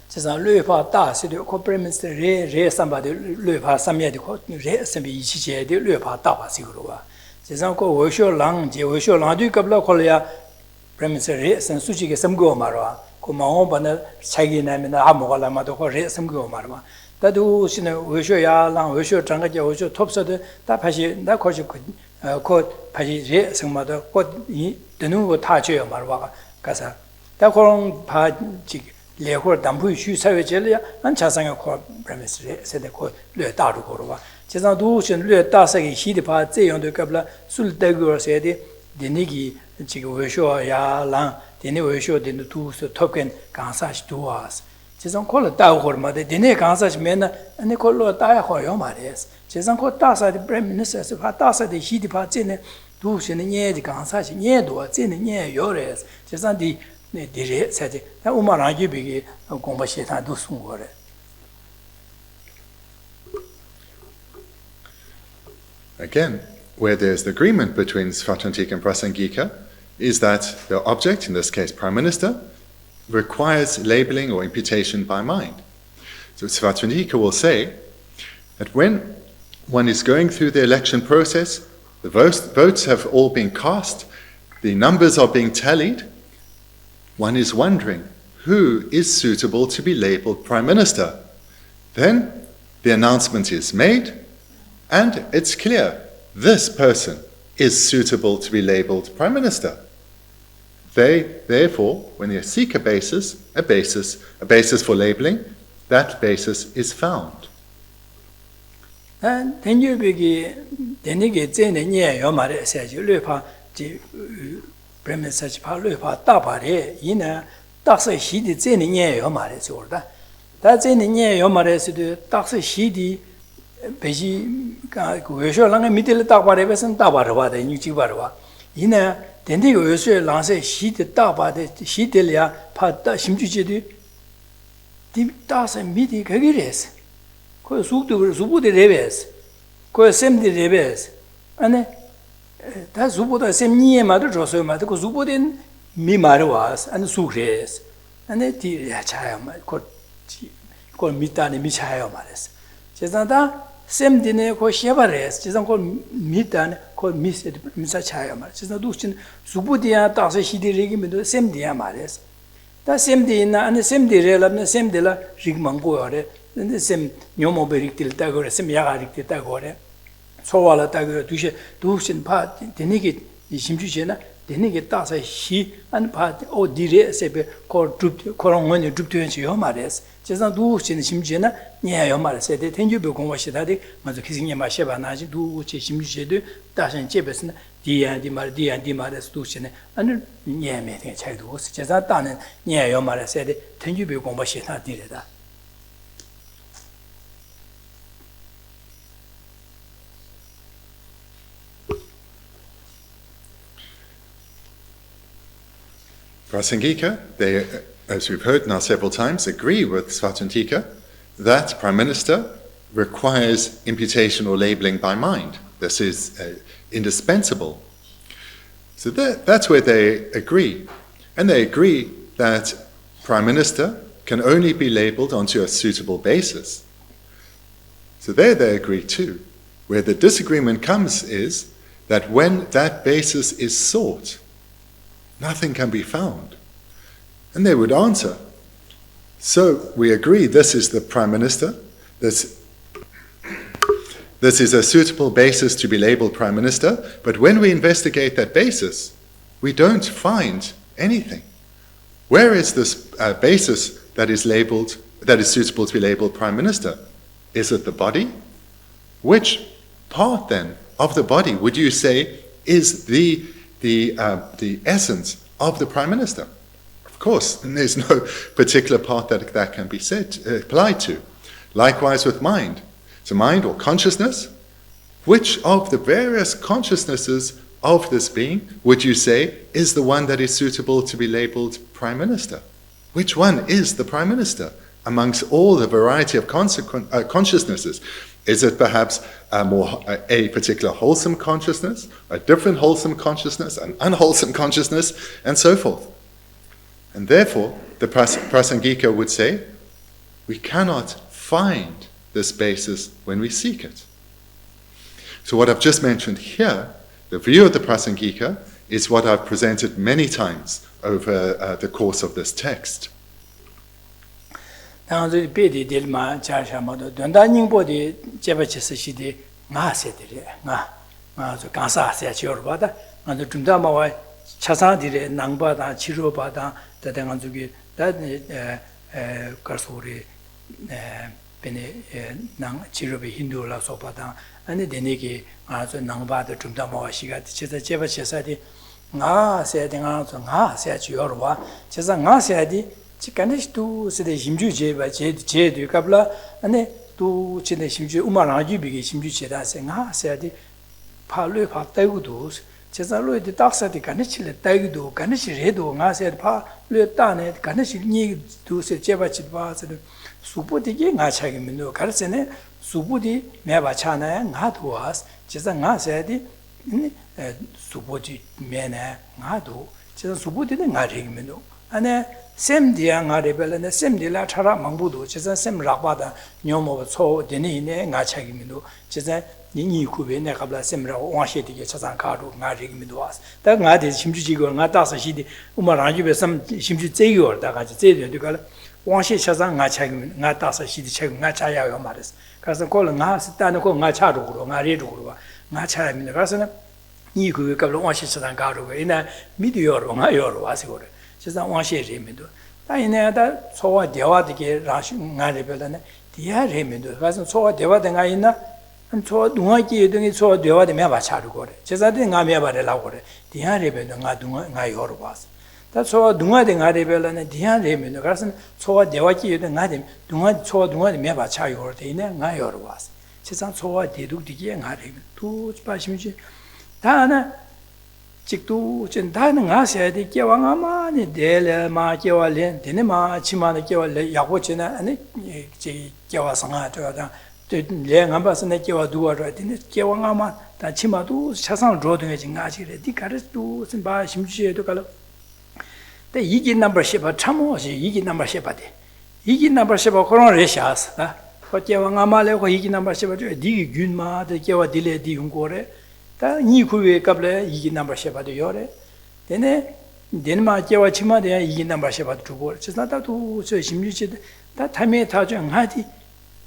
Speaker 1: 제가 뢰파 다시도 Prime Minister 레 삼바데 뢰파 삼야데 레 삼비 이치제데 뢰파 다바시고로와 제가 고 워쇼랑 제 워쇼랑도 갑라 콜야 Prime Minister re san suchi ke samgo marwa ko maong bana chagi na me na amoga ma do ko re samgo marwa ta du sine wesho ya lang wesho changa je wesho topsa de ta phashi na ko phashi re samma do ko i denu ko ta che marwa ka sa ta ko pa ji le ko dam bu shu sa we je le an cha sang ko Prime Minister se de ko le da ru ko ro ba je sang du shin le da sa ge hi de pa ze yong de ka bla sul de go se de denigi 지금 외쇼야랑 되네 외쇼 되는 두서 토ken 강사시 두와스 지금 콜로 따고르마데 되네 강사시 맨나 아니 콜로 따야 허요 말이에요 지금 콜 따사데 Prime Minister 파 따사데 히디 파제네 두시네 녜디 강사시 녜도 제네 녜 요레스 지금 디 디레 사제 나 우마라기 비기 공부시타 두순 거래
Speaker 2: Again, where there's the agreement between Svachantike and Prasangika is that the object, in this case Prime Minister, requires labeling or imputation by mind. So Svachantike will say that when one is going through the election process, the votes have all been cast, the numbers are being tallied, one is wondering who is suitable to be labeled Prime Minister. Then the announcement is made and it's clear this person is suitable to be labeled Prime Minister. They, therefore, when they seek a basis for labeling, that basis is found.
Speaker 1: And then you begin, then you get in and yeah, your mother says you live the Prime Minister Palupa Tapare, in a tax a he did in yeah, your mother's order. That's in yeah, your mother said the tax a he Beji Gusho Lang Middle Tabareves and Tabarwa, the New Chibarwa. In a Bendigo Lance, she the Taba, the she delia, Pata Shimjudu, Deep Das and Midi Kagires. Ko Zubu de Reves, Ko Sem de Reves, and that's Zubu the same near Mother Josso, Mother Zubudin, Mimarwas, and Sucres, and the dear child called Mitan and Michael Mares. Chesanta. Same dinner called Shevares, Chesam called Mitan, called Miss Chayamar. Chesna Dushin, Subudia, Tasa Shidi Rigim, same diamares. That same day and the same day, the same de la Rigmangore, then the same Yomo Berictil Tagore, same Yagarik Tagore, Sowala Tagore, Dushin part, the Nigit, the Shimjuchena, the Nigit Tasa, she and part, or Dire Sebe, called Coron, droop to Yomares. Chesna Dushin Shimjena. Yeah, your mother said, "Thank you, Bogomashadi, Mazakising Mashevanaji, do Chimshedu, Dash and Jebison, D and the mother's Dushin, and yeah, making a child was just that done. Yeah, your mother said, "Thank you, Bogomashita did that."
Speaker 2: Prasangika, they, as we've heard now several times, agree with Svachantike that Prime Minister requires imputation or labeling by mind. This is indispensable. So that's where they agree. And they agree that Prime Minister can only be labeled onto a suitable basis. So there they agree too. Where the disagreement comes is that when that basis is sought, nothing can be found. And they would answer, so we agree this is the Prime Minister, this is a suitable basis to be labeled Prime Minister, but when we investigate that basis, we don't find anything. Where is this basis that is suitable to be labeled Prime Minister? Is it the body? Which part then of the body would you say is the essence of the Prime Minister? Of course, and there's no particular part that can be applied to. Likewise with mind. So mind or consciousness, which of the various consciousnesses of this being would you say is the one that is suitable to be labeled Prime Minister? Which one is the Prime Minister amongst all the variety of consciousnesses? Is it perhaps a particular wholesome consciousness, a different wholesome consciousness, an unwholesome consciousness, and so forth? And therefore, the Prasangika would say, we cannot find this basis when we seek it. So what I've just mentioned here, the view of the Prasangika, is what I've presented many times over the course of this text.
Speaker 1: 아니 되네게 아주 낭바도 좀 더 마시가 제가 제바체사디 nga se de nga se chior wa chesa nga se di chikanish tu se de himju je ba je de kabla ane tu che de himju umara ju bi ge himju che da se nga se di pa lue pa tai gu du chesa lue de tak sa de kanish le tai gu du kanish re do nga se pa lue ta ne kanish ni tu se je ba chi ba se supo de ge nga cha ge min do kar se ne supo di me ba cha na nga tu was chesa nga se di 수보지 메네 나도 제가 수보디는 나리면도 안에 샘디야 나레벨네 샘디라 차라 망부도 제가 샘 락바다 녀모 초 되니네 나차기면도 제가 니니 구베네 갑라 샘라 와셰디게 차상 가도 나리면도 왔어 다 나데 심주지고 나다서 시디 우마라주베 샘 심주 제요 다가지 제되도 갈 와셰 차상 나차기면 나다서 시디 책 나차야요 말했어 그래서 콜 나스타는 거 나차로 그러 나리로 그러 나차라면 그래서는 이 그가 원시스단 가루가 이나 미디어로 가요로 와서 그래. 진짜 원시리면도 다이네다 소와 대화되게 라시 나레벨네 디아레면도 가서 소와 대화된 가 있나 저 동아기 등이 소 대화되면 맞차로 그래. 제자들 가면 말라고 그래. 디아레벨도 가 요로 와서 다 소와 동아된 가레벨네 디아레면도 가서 소와 대화기 등 나dem 동아 소와 동아되면 맞차요 그래. 이네 가 요로 와서 세상 소와 대둑디게 가레면 또 빠심지 다나 직도 전 다는 아세야디 개왕아마니 델마 개월렌 데네마 치마네 개월레 야고치나 아니 제 개와상아 저다 레가바스네 개와 두어라 데네 개왕아마 다 치마도 차상 로드에 진가지레 디카르도 심바 심지에도 갈라 데 이기 넘버 10 참모시 이기 넘버 10바데 이기 넘버 10 그런 레샤스다 개왕아마레고 이기 넘버 10 디기 균마데 개와 딜레 디용고레 다 니쿠에 갑래 이기 넘버 10바도 요래 데네 데네마 개와 치마데 이기 넘버 10바도 두고 지나다도 저 심유지 다 타메 타죠 하디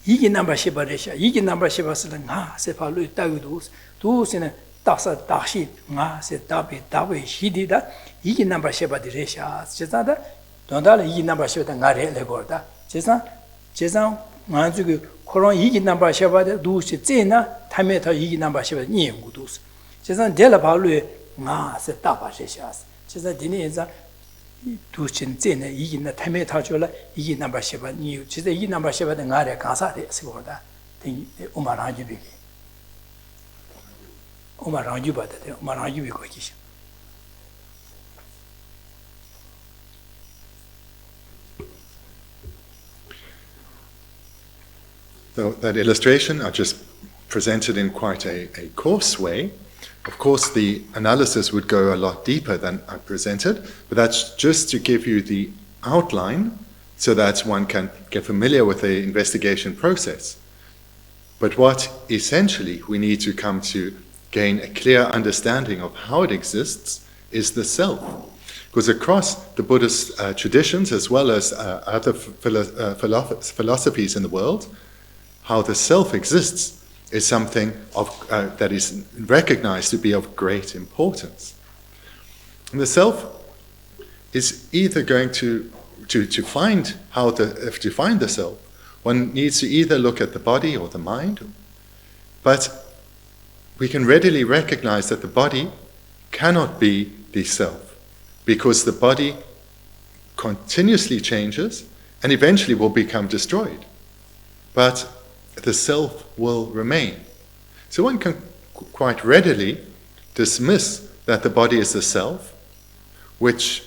Speaker 1: 이기 넘버 10바레샤 이기 넘버 10바스는 가 세팔로 따기도 두스는 딱사 딱시 나세 답이 시디다 이기 넘버 10바디레샤 지나다 돈달 이기 넘버 10다 나레 레고다 제상 만주기 그런 이기 넘버 10바데 두시 제나 타메타 이기 넘버 10바 니응구도 제가 델바루에 나세 따바셰샤스 제가 디니자 두신 제네 이기나 타메타 줘라 이기 넘버 10바 니 제가 이기 넘버 10바데 나레 가사데 스고다 디 오마라주비기 오마라주바데 오마라주비 거기시
Speaker 2: So that illustration I just presented in quite a coarse way, Of course, the analysis would go a lot deeper than I presented, but that's just to give you the outline so that one can get familiar with the investigation process. But what essentially we need to come to gain a clear understanding of how it exists is the self. Because across the Buddhist traditions, as well as other philosophies in the world, how the self exists is something that is recognized to be of great importance. And the self is either going to find the self, one needs to either look at the body or the mind, but we can readily recognize that the body cannot be the self, because the body continuously changes and eventually will become destroyed. But the self will remain. So one can quite readily dismiss that the body is the self, which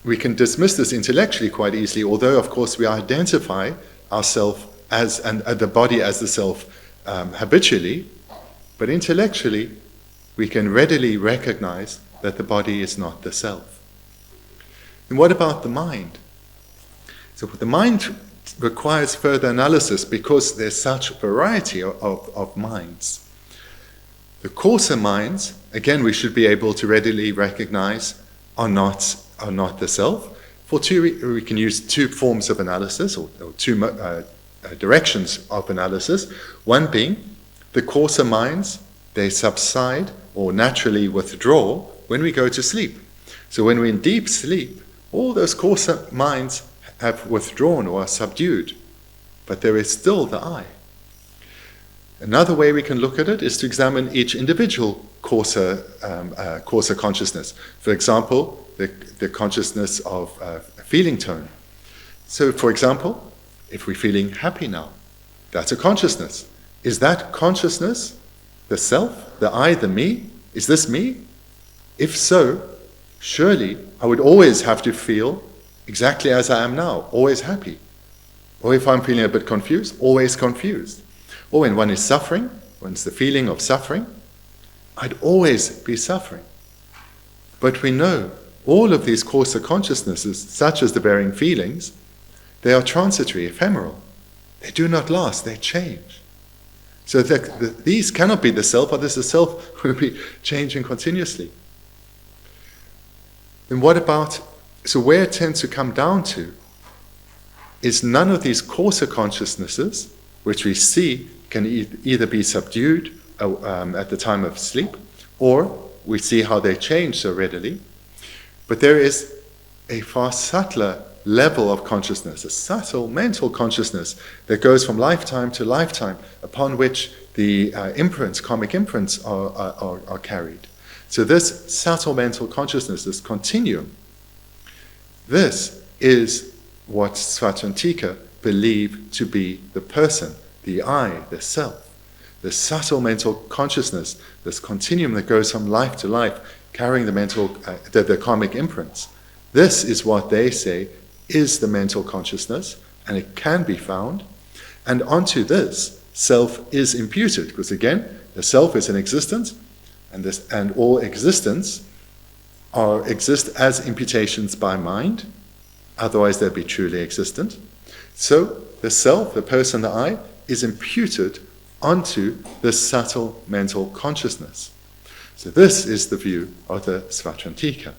Speaker 2: we can dismiss this intellectually quite easily, although of course we identify ourselves as and the body as the self habitually, but intellectually we can readily recognize that the body is not the self. And what about the mind? So the mind requires further analysis because there's such a variety of minds. The coarser minds, again, we should be able to readily recognize are not the self. We can use two forms of analysis, or two directions of analysis. One being, the coarser minds, they subside or naturally withdraw when we go to sleep. So when we're in deep sleep, all those coarser minds have withdrawn or are subdued, but there is still the I. Another way we can look at it is to examine each individual coarser consciousness. For example, the consciousness of feeling tone. So, for example, if we're feeling happy now, that's a consciousness. Is that consciousness the self, the I, the me? Is this me? If so, surely I would always have to feel exactly as I am now, always happy. Or if I'm feeling a bit confused, always confused. Or when one is suffering, when it's the feeling of suffering, I'd always be suffering. But we know all of these coarser consciousnesses, such as the varying feelings, they are transitory, ephemeral. They do not last, they change. So these cannot be the self, or the self will be changing continuously. Then what about, so where it tends to come down to is none of these coarser consciousnesses, which we see can either be subdued at the time of sleep, or we see how they change so readily. But there is a far subtler level of consciousness, a subtle mental consciousness that goes from lifetime to lifetime, upon which the imprints, karmic imprints, are carried. So this subtle mental consciousness, this continuum, this is what Svatantika believe to be the person, the I, the self. The subtle mental consciousness, this continuum that goes from life to life, carrying the mental, the karmic imprints. This is what they say is the mental consciousness, and it can be found. And onto this, self is imputed, because again, the self is an existence, and all existence exist as imputations by mind, otherwise they'd be truly existent. So the self, the person, the I, is imputed onto this subtle mental consciousness. So this is the view of the Svatantika.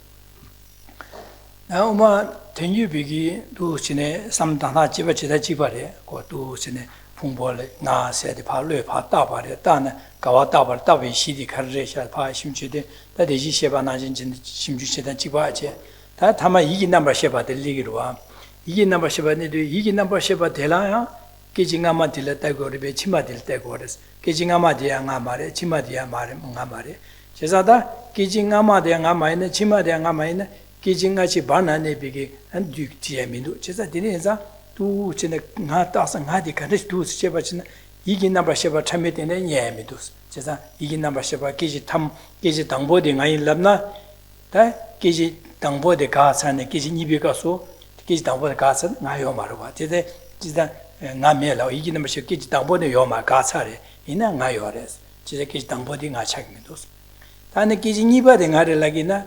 Speaker 1: Now, ma tenyu bigi du chine samdana jiba chida jibare ko du chine pungbole na se de pa lue pa da ba de da na gawa da ba da wi shi di kar re sha pa shimchi de da de ji sheba na jin jin shimchu chida jiba che da tama yi number sheba de ligiru wa yi number sheba ne de yi number sheba de la ya ke jinga ma de la ta go re be chima de ta go res ke jinga ma de nga ma re chima de ma re nga ma re 제사다 기징아마 대anga 마이네 치마 대anga 마이네 기징아치 바나네 비게 안 듀티에민도 제사 디네자 두 쳔에 nga 따서 nga디 간데 두 쳔바치나 이기 넘버 쳔바 참메데네 예미도 제사 이기 넘버 쳔바 기지 탐 기지 당보데 nga이 랍나 다 기지 당보데 가사네 기지 니비가소 기지 당보데 가사 nga요 마르바 제데 지다 nga메라 이기 넘버 쳔 기지 당보데 요마 가사레 이나 nga요레스 제데 기지 당보데 nga 착미도 다는 계지 니바 댕아를 라기나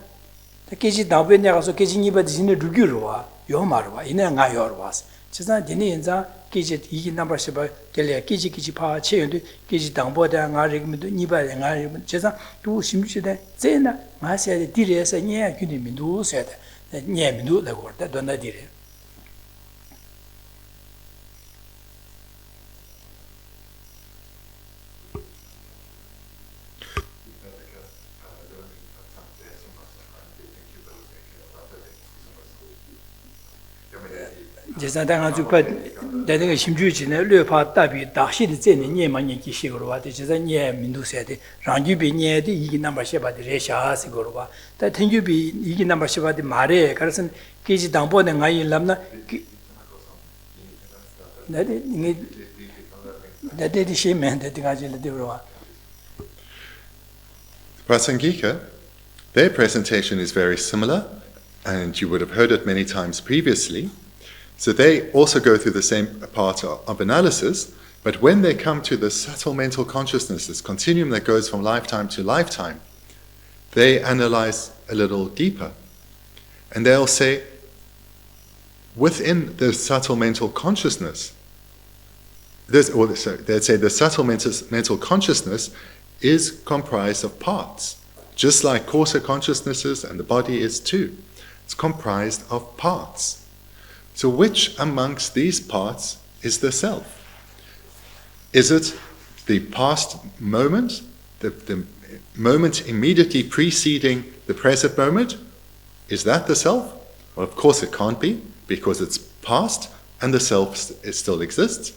Speaker 1: 계지 나베냐 가서 계지 니바 디신의 루기로와 요 말와 이내 가 요르와스 지사 디니 인자 계지 이기 넘버 10 결례 계지 파 체연도 계지 당보다 가리면도 니바 댕아리 지사 두 심지대 제나 마세데 디레서 nye 규니민도 세데 녜민도 라고다 돈다 디레 제사당아 주파 내가 심주지네 뢰파 답이 다시의 제는 녜만이 기식으로 와도 제사 녜 민두세데 랑주비 녜데 이기 넘버 10바디 레샤스고로 와. 다 텐주비 이기 넘버 10바디 말에 그래서 계지 당보는 가이 람나 나데 니 나데 시멘데 가지를 되어와.
Speaker 2: Prasangika, their presentation is very similar, and you would have heard it many times previously. So they also go through the same part of analysis, but when they come to the subtle mental consciousness, this continuum that goes from lifetime to lifetime, they analyze a little deeper. And they'll say, within the subtle mental consciousness, they'd say the subtle mental consciousness is comprised of parts, just like coarser consciousnesses and the body is too. It's comprised of parts. So which amongst these parts is the self? Is it the past moment, the moment immediately preceding the present moment? Is that the self? Well, of course it can't be, because it's past and the self still exists.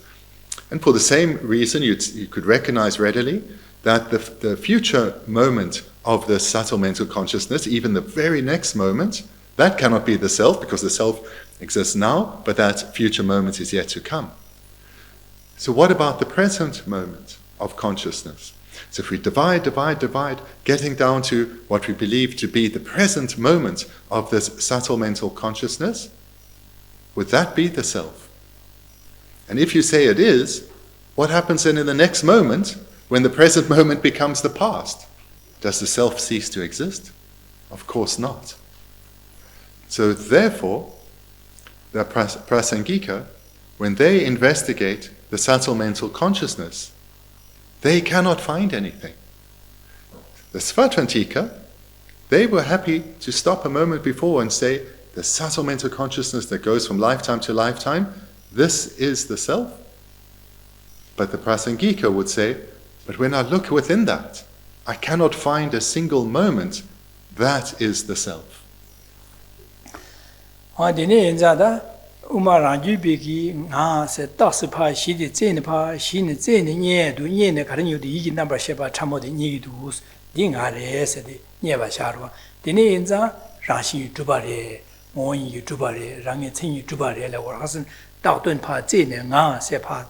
Speaker 2: And for the same reason, you could recognize readily that the future moment of the subtle mental consciousness, even the very next moment, that cannot be the self, because the self exists now, but that future moment is yet to come. So what about the present moment of consciousness? So if we divide, getting down to what we believe to be the present moment of this subtle mental consciousness, would that be the self? And if you say it is, what happens then in the next moment when the present moment becomes the past? Does the self cease to exist? Of course not. So therefore, the Prasangika, when they investigate the subtle mental consciousness, they cannot find anything. The Svatrantika, they were happy to stop a moment before and say, the subtle mental consciousness that goes from lifetime to lifetime, this is the self. But the Prasangika would say, but when I look within that, I cannot find a single moment that is the self.
Speaker 1: Dine inzada umaranju beki nga se taspa shidi zenpa shini zeni nye du nye ne karanyu di igi number sheba chamo de nye du di nga re se de nye ba sharwa dine inza rashi yutubare mon yutubare rangi chen yutubare la wa hasen dao dun pa zeni nga se pa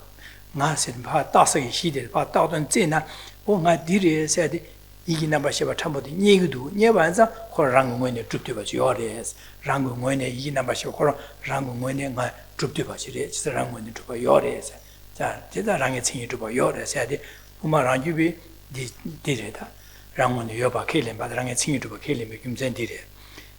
Speaker 1: tasa shidi pa dao dun zena o nga dire se de 이기 남바시바 참보디 니기도 녀반자 코랑고네 줍되바지 요레스 랑고네 이기 남바시바 코랑 랑고네 가 줍되바지레 지랑고네 줍바 요레스 자 제다랑에 칭이 줍바 요레스 야디 우마랑주비 디데다 랑고네 요바 켈렘 바랑에 칭이 줍바 켈렘이 김전디레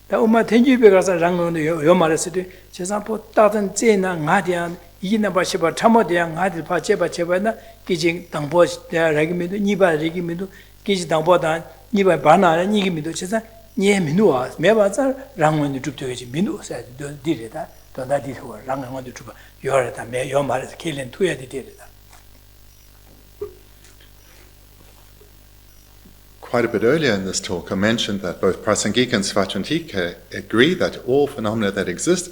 Speaker 1: 다 우마 텐주베 가서 랑고네 요 말했을 제산포 따든 제나 가디안 이기 남바시바 참보디야 가디 파제바 제바나 기징 당보 라기메도 니바 라기메도 계지 당보다 니바 바나라 니기미도 진짜 니 민우아 매바자 랑원도 줍되지 민우사 디레다 돈다디고 랑원도 줍어 요라다 매 요말에서 켈렌 투야디 디레다.
Speaker 2: Quite a bit earlier in this talk, I mentioned that both Prasangika and Svatrantika agree that all phenomena that exist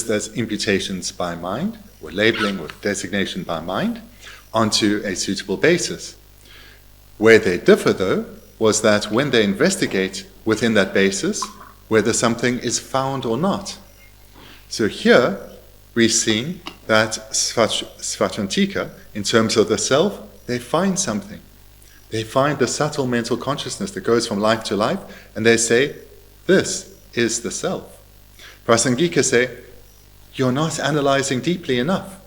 Speaker 2: as imputations by mind, or labeling or designation by mind, onto a suitable basis. Where they differ, though, was that when they investigate within that basis, whether something is found or not. So here, we've seen that Svatrantika, in terms of the self, they find something. They find the subtle mental consciousness that goes from life to life, and they say, this is the self. Prasangika say, you're not analyzing deeply enough.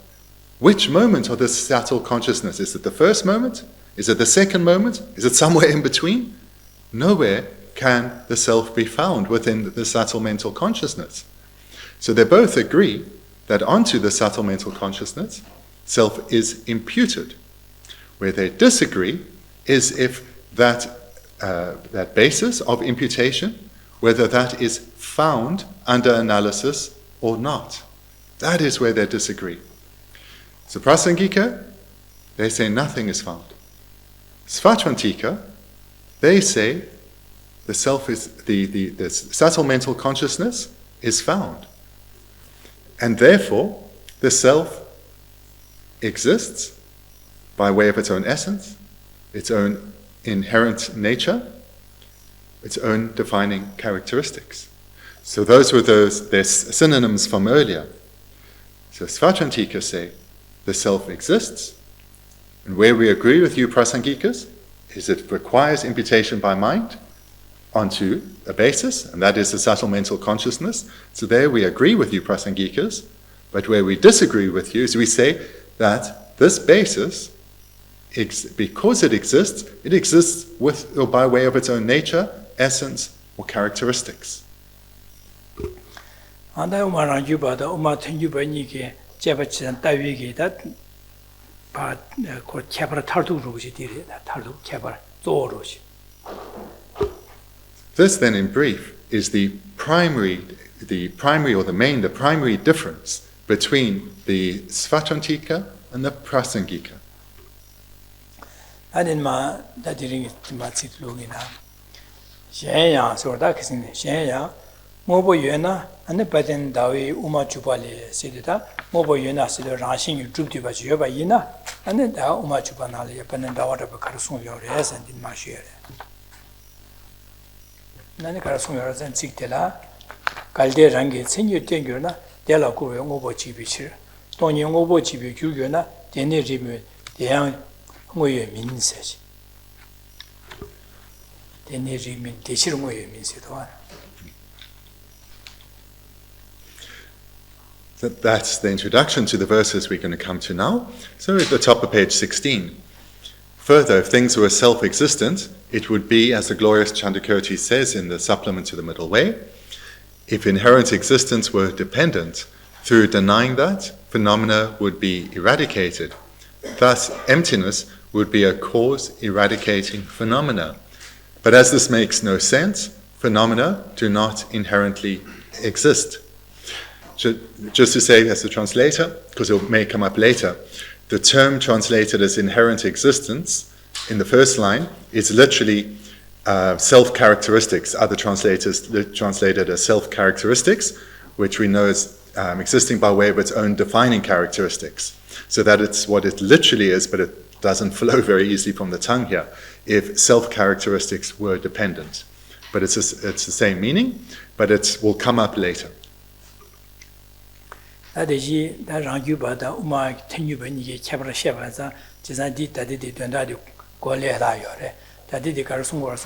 Speaker 2: Which moment of this subtle consciousness? Is it the first moment? Is it the second moment? Is it somewhere in between? nowhere can the self be found within the subtle mental consciousness. So they both agree that onto the subtle mental consciousness, self is imputed. Where they disagree is if that basis of imputation, whether that is found under analysis or not. That is where they disagree. So Prasangika, they say nothing is found. Svatrantika, they say the self is the subtle mental consciousness is found. And therefore, the self exists by way of its own essence, its own inherent nature, its own defining characteristics. So those were their synonyms from earlier. So Svatrantika say the self exists, and where we agree with you Prasangikas is it requires imputation by mind onto a basis, and that is the subtle mental consciousness. So there we agree with you Prasangikas, but where we disagree with you is we say that this basis, because it exists with or by way of its own nature, essence, or characteristics. This then in brief is the primary difference between the Svatrantika and the Prasangika.
Speaker 1: Mobo Yena and the Patent Dawi Uma Chupali Sidita, Mobo Yena Sido Rashing Drupa Yoba Yina, and then the Uma Chupanali, Panendawa of Karasum Yores and in Mashire. Nani Karasum Yores and Siktela, Kalde Rangi, Senior Tenguna, Della Kuru Mobo Chibichir, Tony Mobo Chibi Juguna, Deni Rimu, the young Moye means. Deni Rimin, Tishir Moye means it one.
Speaker 2: That's the introduction to the verses we're going to come to now. So at the top of page 16. Further, if things were self-existent, it would be, as the glorious Chandakirti says in the supplement to the Middle Way, if inherent existence were dependent, through denying that, phenomena would be eradicated. Thus, emptiness would be a cause eradicating phenomena. But as this makes no sense, phenomena do not inherently exist. Just to say as a translator, because it may come up later, the term translated as inherent existence in the first line is literally self-characteristics. Other translators translated as self-characteristics, which we know is existing by way of its own defining characteristics. So that it's what it literally is, but it doesn't flow very easily from the tongue here, if self-characteristics were dependent. But it's the same meaning, but it will come up later.
Speaker 1: Adeji, that Ranguba, Uma, Tenuban, Cabra Shevaza, Jizadi, Tadi, Dundadi, Gole Layore, Tadi Karasungor,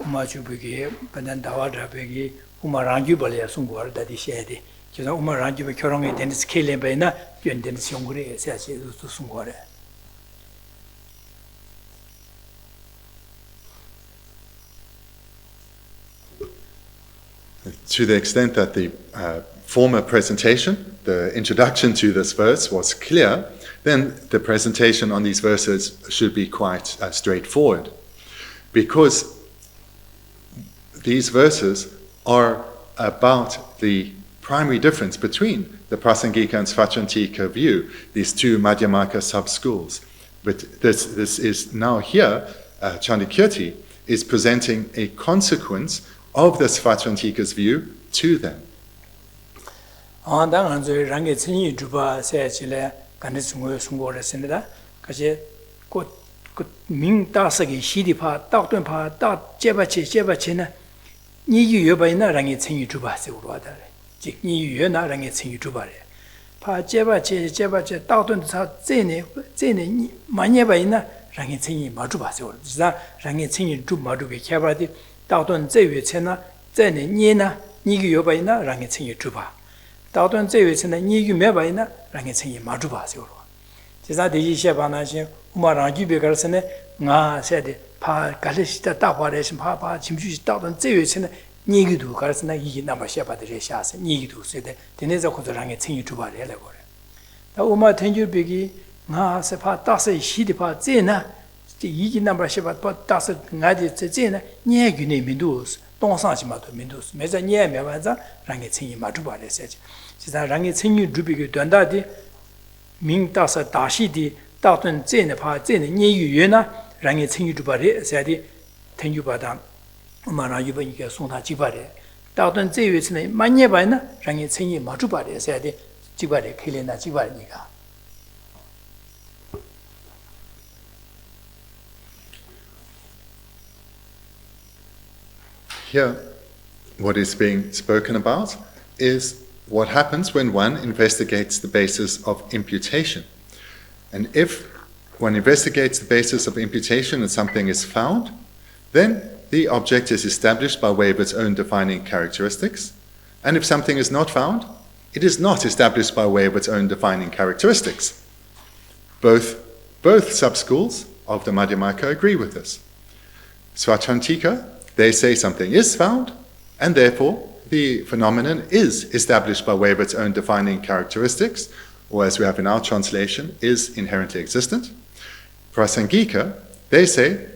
Speaker 1: Uma Jubugi, Pandandawadra Begi, Uma Rangubalia Sungor, Daddy Shedi, Uma Rangu Kurong, Dennis Killing Bena, and Dennis Yongri, says to Sungore.
Speaker 2: To the extent that the former presentation, the introduction to this verse was clear, then the presentation on these verses should be quite straightforward. Because these verses are about the primary difference between the Prasangika and Svatrantika view, these two Madhyamaka sub-schools. But this is now here, Chandakirti is presenting a consequence of the Svatrantika's view to them.
Speaker 1: Rangi Tsini Juba says, Kanisungo Sungora Senator, Kaje, Ming Tasagi, Shidipa, Doctor Pa, Dot Jebachina, Ni Yubaina Rangi Tsini Juba, Seurada, Ni Yuna Rangi Tsini Juba. Pa Jebache, Doctor Zene, Manyabaina, Rangi Tsini Majuba, Rangi Tsini Juba, Cabadi, Doctor Zevicena, Zene, Nina, Ni Yubaina, Rangi Tsini Juba. Daughter Zewitz and Nigu Mebaina, Rangi Majuba. Tis that the Shabanation, Umarangi Begarsene, Nga said, 파 갈레시다 따바레신 파파 짐주시 따던 제외치는 니기도 가르스나 이기 남아 샤바들이 샤세 니기도 쓰데 데네자 고도랑에 챙이 주바래래 거래 다 오마 텐주비기 나세 파 따세 시디파 제나 이기 남아 샤바 따세 나디 제나 니기네 민두스 동상시마도 민두스 메자 니에메바자 랑에 챙이 마주바래세지 지사 랑에 챙이 주비기 된다디 민따서 다시디 따던 제네 파 제네 니유유나 랑에 챙이 주바래 세디 텐주바다 마나 유번이가 송다 지바래 따던 제외스네 만예바나 랑에 챙이 마주바래 세디 지바래 켈레나 지바니까
Speaker 2: Here, what is being spoken about is what happens when one investigates the basis of imputation. And if one investigates the basis of imputation and something is found, then the object is established by way of its own defining characteristics. And if something is not found, it is not established by way of its own defining characteristics. Both sub-schools of the Madhyamaka agree with this. Svatantika, they say something is found, and therefore the phenomenon is established by way of its own defining characteristics, or as we have in our translation, is inherently existent. Prasangika, they say,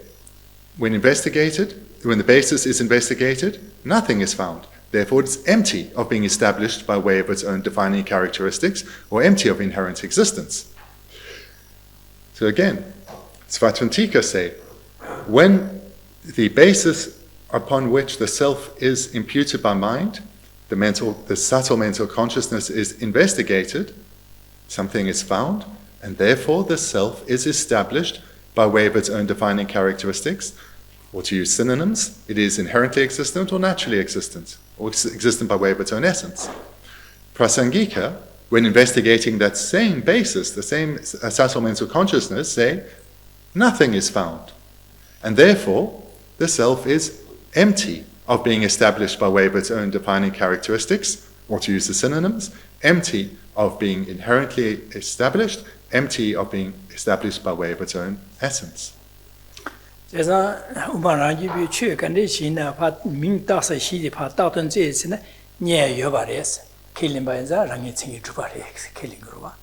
Speaker 2: when the basis is investigated, nothing is found. Therefore, it's empty of being established by way of its own defining characteristics, or empty of inherent existence. So again, Svatantika say, when the basis upon which the self is imputed by mind, the subtle mental consciousness is investigated, something is found, and therefore the self is established by way of its own defining characteristics, or to use synonyms, it is inherently existent or naturally existent, or existent by way of its own essence. Prasangika, when investigating that same basis, the same subtle mental consciousness, say, nothing is found, and therefore the self is empty of being established by way of its own defining characteristics, or to use the synonyms, empty of being inherently established, empty of being established by way of its own essence.
Speaker 1: 제가 우마라지비 최근에시나 파 민다서 시디 파 따던 제스나 nye 여바레스 킬림바자 랑이 챙이 주바레스 킬링으로와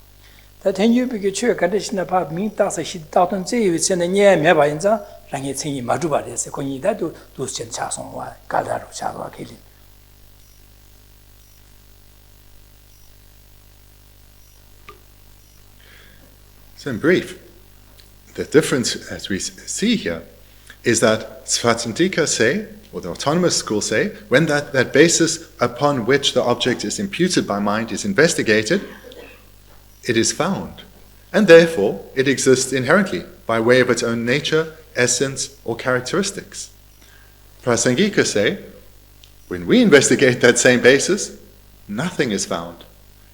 Speaker 1: 다 텐유비게 최근에시나 파 민다서 시디 따던 제스나 nye 메바인자 랑이 챙이 마주바레스 거기다도 도스전 차송와 가다로 차와 킬링
Speaker 2: So in brief, the difference, as we see here, is that Svatantika say, or the autonomous school say, when that basis upon which the object is imputed by mind is investigated, it is found. And therefore, it exists inherently, by way of its own nature, essence, or characteristics. Prasangika say, when we investigate that same basis, nothing is found.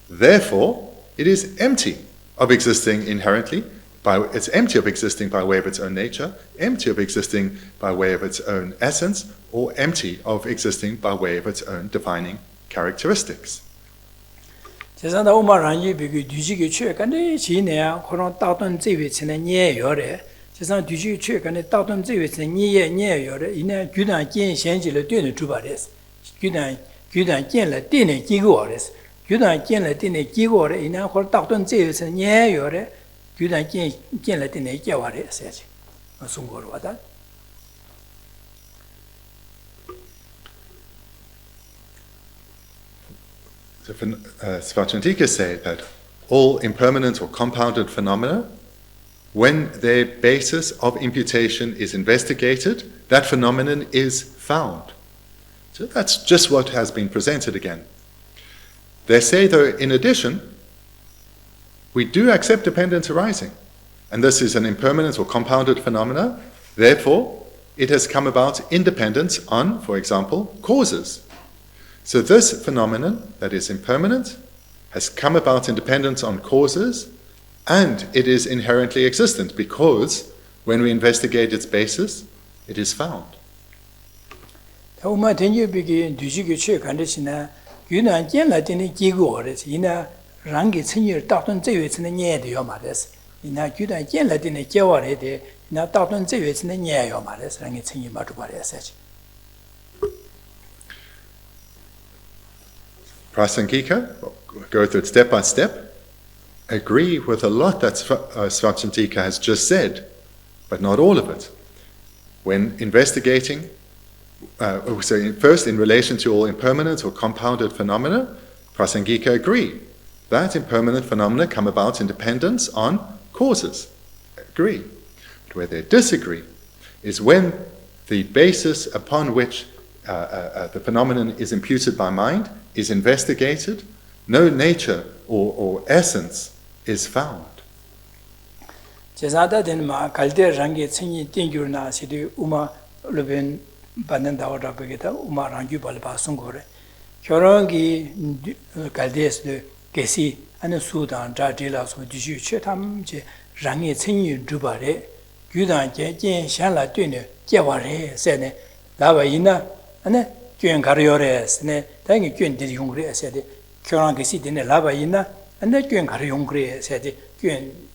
Speaker 2: Therefore, it is empty of existing inherently, it's empty of existing by way of its own nature, empty of existing by way of its own essence, or empty of existing by way of its own defining characteristics.
Speaker 1: 제산다 오마란이 비기 뒤지기 최근에 지내야 그런 따던 제위치는 예요래 제산 뒤지기 최근에 따던 제위치는 예요래 이내 규단 建현지를 되는 주바레스 규단建了定的结果嘞규단建了定的结果嘞이내 그런 따던 제위치는 예요래 규단建了定的结果嘞세지 송고로 와다
Speaker 2: So Svatantika say that all impermanent or compounded phenomena, when their basis of imputation is investigated, that phenomenon is found. So that's just what has been presented again. They say, though, in addition, we do accept dependence arising. And this is an impermanent or compounded phenomena. Therefore, it has come about in dependence on, for example, causes. So this phenomenon, that is impermanent, has come about in dependence on causes, and it is inherently existent, because when we investigate its basis, it is found.
Speaker 1: ina gyudan yen la dine jeware de ina daton zewe sine nye yo ma res rangi tsingi ma tu bare sachi.
Speaker 2: Prasangika, go through it step by step, agree with a lot that Svachantika has just said, but not all of it. When investigating, so first in relation to all impermanent or compounded phenomena, Prasangika agree that impermanent phenomena come about in dependence on causes. Agree. But where they disagree is when the basis upon which the phenomenon is imputed by mind is investigated, no nature or essence is found.
Speaker 1: Jezada den ma kalde rangi tsingi tingyur na sidi uma lubin banan dawada begeta uma rangi balba sungore. Kyorangi kaldes de gesi ane sudan jadila so dishu chetam je rangi tsingi dubare gyudan je jen shanla tune jeware sene laba ina ane gyuen garyore sene tangi gyuen diri yungre sede kyorangi si dine laba ina ane gyuen gary yungre sede gyuen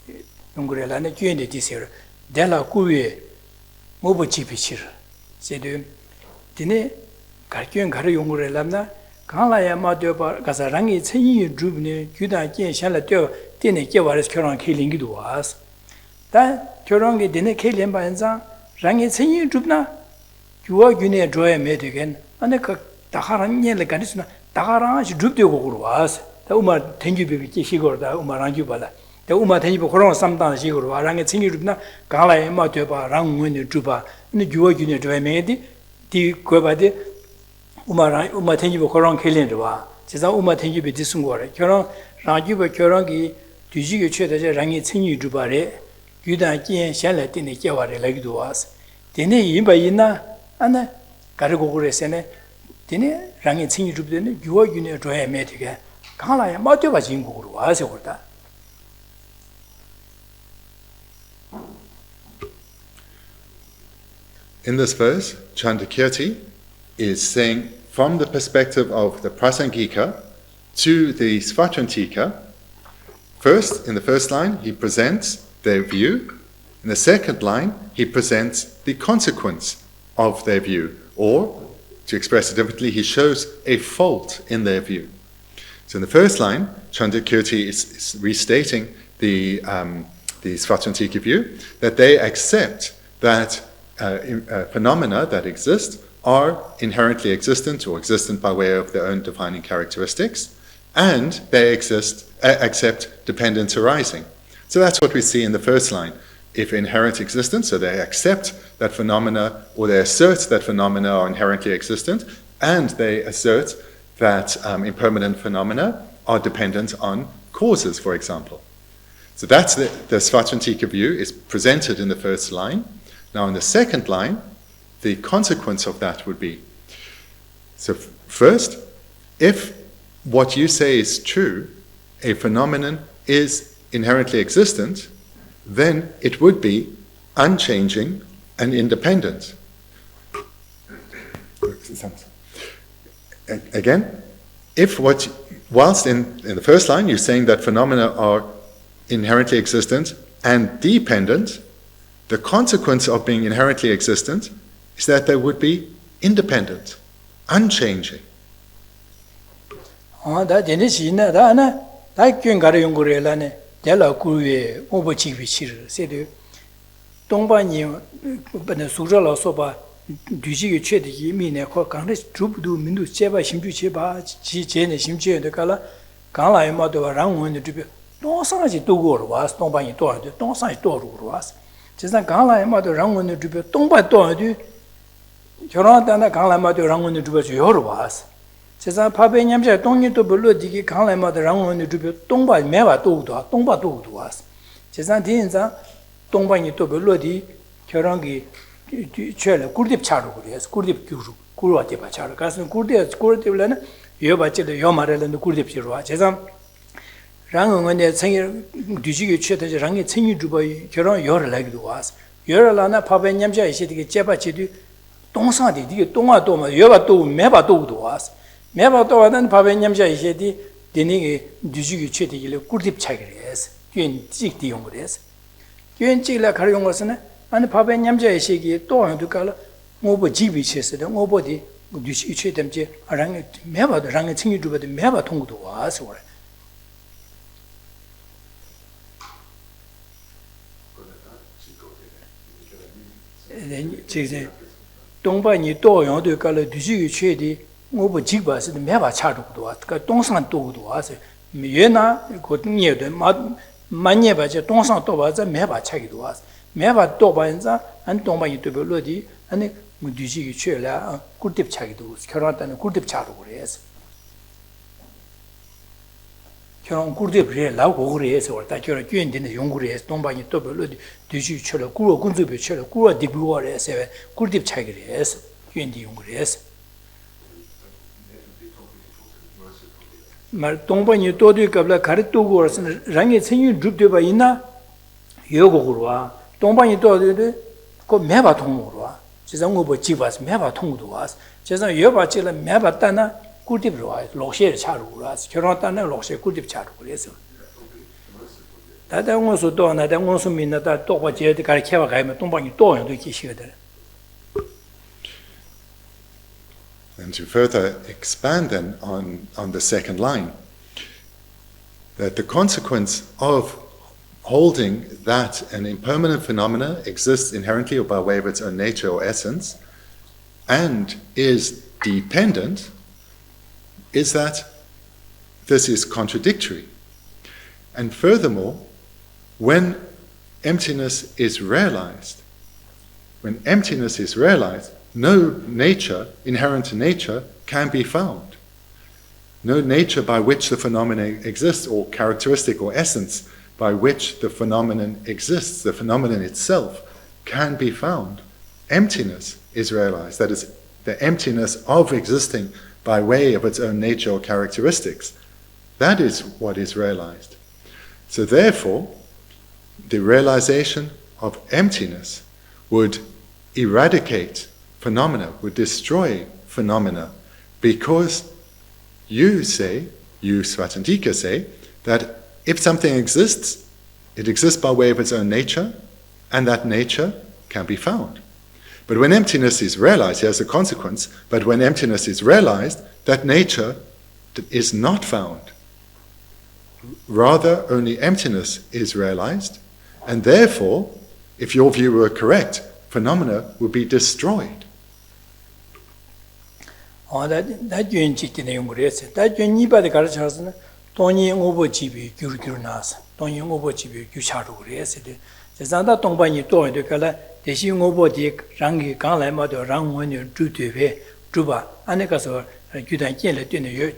Speaker 1: 용그레라네 gyuen de disero dela kuwe mobo chipichir sede dine gargyuen gary yungre lamna 강라야 마되어 가서 랑이 천이 주변에 규다 建샤라 되 되네 개와르스 결혼 킬링기도 와스 다 결혼이 되네 킬린 반자 랑이 천이 주나 주어 균에 줘야 매되겐 안에 그 다하란 년을 가르스나 다하란이 줍되고 그러 와스 다 우마 땡기비 시거다 우마랑 주발라 다 우마 땡기비 그런 삼단 시거로 랑이 천이 주나 강라야 마되어 랑원이 주바 네 주어 균에 줘야 매디 디 거바디 우마 tenjibu korang kelin rwa, jizang uma tenjibu disungwa re, kyorang rangjibu kyorangi dujiga chwe daja rangi tsenyi dhruba re, gyudan kien shenla dine kyewa re lagidu was. Dine yinba yinna, ana garigogu re sene, dine rangi tsenyi dhruba dine gyuwa gyune dhruya me tiga, kaala ya matyoba jingu rwa se urda.
Speaker 2: In this verse, Chandakirti is saying, from the perspective of the Prasangika to the Svachantika, first, in the first line, he presents their view. In the second line, he presents the consequence of their view. Or, to express it differently, he shows a fault in their view. So in the first line, Chandakirti is restating the Svachantika view, that they accept that phenomena that exist are inherently existent or existent by way of their own defining characteristics, and they accept dependence arising. So that's what we see in the first line. If inherent existence, so they accept that phenomena, or they assert that phenomena are inherently existent, and they assert that impermanent phenomena are dependent on causes, for example. So that's the Svachantika view is presented in the first line. Now in the second line, the consequence of that would be, so first, if what you say is true, a phenomenon is inherently existent, then it would be unchanging and independent. Again, if whilst in the first line you're saying that phenomena are inherently existent and dependent, the consequence of being inherently existent is that they would be independent, unchanging.
Speaker 1: Da dene shina da na da kyun gar yung gore la ne de la ku ye mo bo chi bi chi se de dong ba ni ben su zhe la so ba du ji ge che de yi mi ne ko gang de zhu bu du min du che ba xim ju che ba ji je ne xim che de ka la gang la ma de ran wen de zhe bi dong sang ji du go ro wa dong ba ni do de dong sang ji do ro ro wa je san gang la ma de ran wen de zhe bi dong ba do de 결혼한다나 강라마도 랑원을 주버 줘요 와스 세상 파베 냠자 동니도 불러디기 강라마도 랑원을 주버 동바 매와 도우도 동바 도우도 와스 세상 디인자 동바니 또 불러디 결혼기 최래 꿀딥 차로 그래서 꿀딥 교수 꿀와디 바 차로 가서 꿀딥을는 여바지도 여마래는 꿀딥 지로 와 세상 랑원의 생일 뒤지기 최대 랑의 생일 주버 결혼 열을 하기도 와스 열을 하나 파베 냠자 이시디게 제바지도 동상디 이게 동아도마 여바도 매바도도 와스 매바도와는 밥에 냠자 이제디 디니게 뒤지기 최대길래 꿀팁 차기래스 균 찍디 용그래스 gyönchigla karayong wasana, and Papa Nyamja Shiki, Toan to Kala, Mobo Jibi Chesed, Mobody, you treat them, Arang, Meva, the Rang continue to the Meva Tung to us or. Then she said, Don't buy any door, you call it, do you treat the Mobo Jibas, the Meva Chadu to us, Dongsan to us. Yena, could near the Manya Baja, Dongsan to us, and Meva Chagi to us. Meva Dobanza, and Tomba to be Lodi, and Muduji Chela, good tip Chagidus, Current and good tip Chadores. Current good tip real, Laugores, or that you're doing in the Yungres, Tomba to be Lodi, Duji Chela, Kuro Gunzubi Chela, Kura Dibuores, good tip Chagres, you in the Yungres. Tomba you told you Kabla Karitu was Rangi singing drooped by Ina Yogurua. Tomba you told you go Meva Tongurua. She's a Mubo Chivas, Meva Tong to us. She's a Yobachilla Mevatana, Kutip Roy, Loshe Charuras, Kurotana, Loshe Kutip Charuras. That I also don't, I don't also mean that I talk about the Karakeva, Tomba you told you to kiss.
Speaker 2: And to further expand then on the second line, that the consequence of holding that an impermanent phenomena exists inherently or by way of its own nature or essence, and is dependent, is that this is contradictory. And furthermore, when emptiness is realized, no nature, inherent nature, can be found. No nature by which the phenomenon exists, or characteristic or essence by which the phenomenon exists, the phenomenon itself, can be found. Emptiness is realized. That is, the emptiness of existing by way of its own nature or characteristics. That is what is realized. So therefore, the realization of emptiness would eradicate phenomena, would destroy phenomena, because you Svatantika say, that if something exists, it exists by way of its own nature, and that nature can be found. But when emptiness is realized, here's the consequence, but when emptiness is realized, that nature is not found. Rather, only emptiness is realized, and therefore, if your view were correct, phenomena would be destroyed.
Speaker 1: That you inject in the Yungres, that you need by the Garachas, Tony over Chibi, Gurnas, Tony over Chibi, Gusharu, the Zanda Tombani toy the color, the Shing over Dick, Rangi, Kalama, the Rang when you drew to be, Juba, Anekaso, Gudan Kilet in the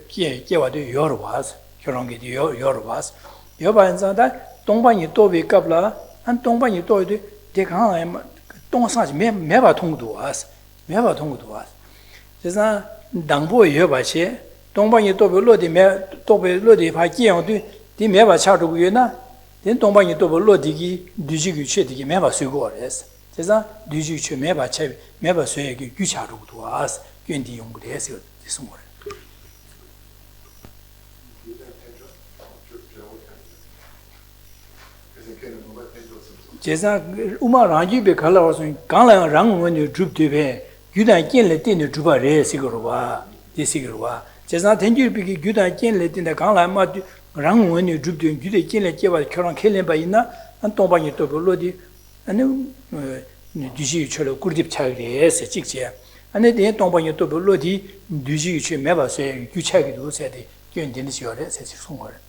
Speaker 1: Yewa de Yorwas, Kurangi de Yorwas, Yoba and Zanda, Tombani Toby Kabla, and Tombani toy the Dekam, Don't such never tongue to us, never tongue to us. The Dangbo Yobache, Tombani Toby Lodi, Toby Lodi, if I can't do the Meva Charuguna, then Tombani Toby Lodi, Duji Chitty, Meva Sugores. Cesa, Duji Meva Chev, Meva Sue, Gucharu to us, Gundi Young Desio, this morning. Jesa Umarangi be colors in Kala Rang when you droop to be, you don't get let in the Juba Re Sigurwa, this Sigurwa. Jesa tend you be good again let in the Kala Mad Rang when you droop to you the kill at Java Karan Killing by Ina and Tombani to Lodi and Duji Cholo Kurdip Chagri as a 6 year. And then Tombani to Lodi, Duji never say you check it, who said you in this your somewhere.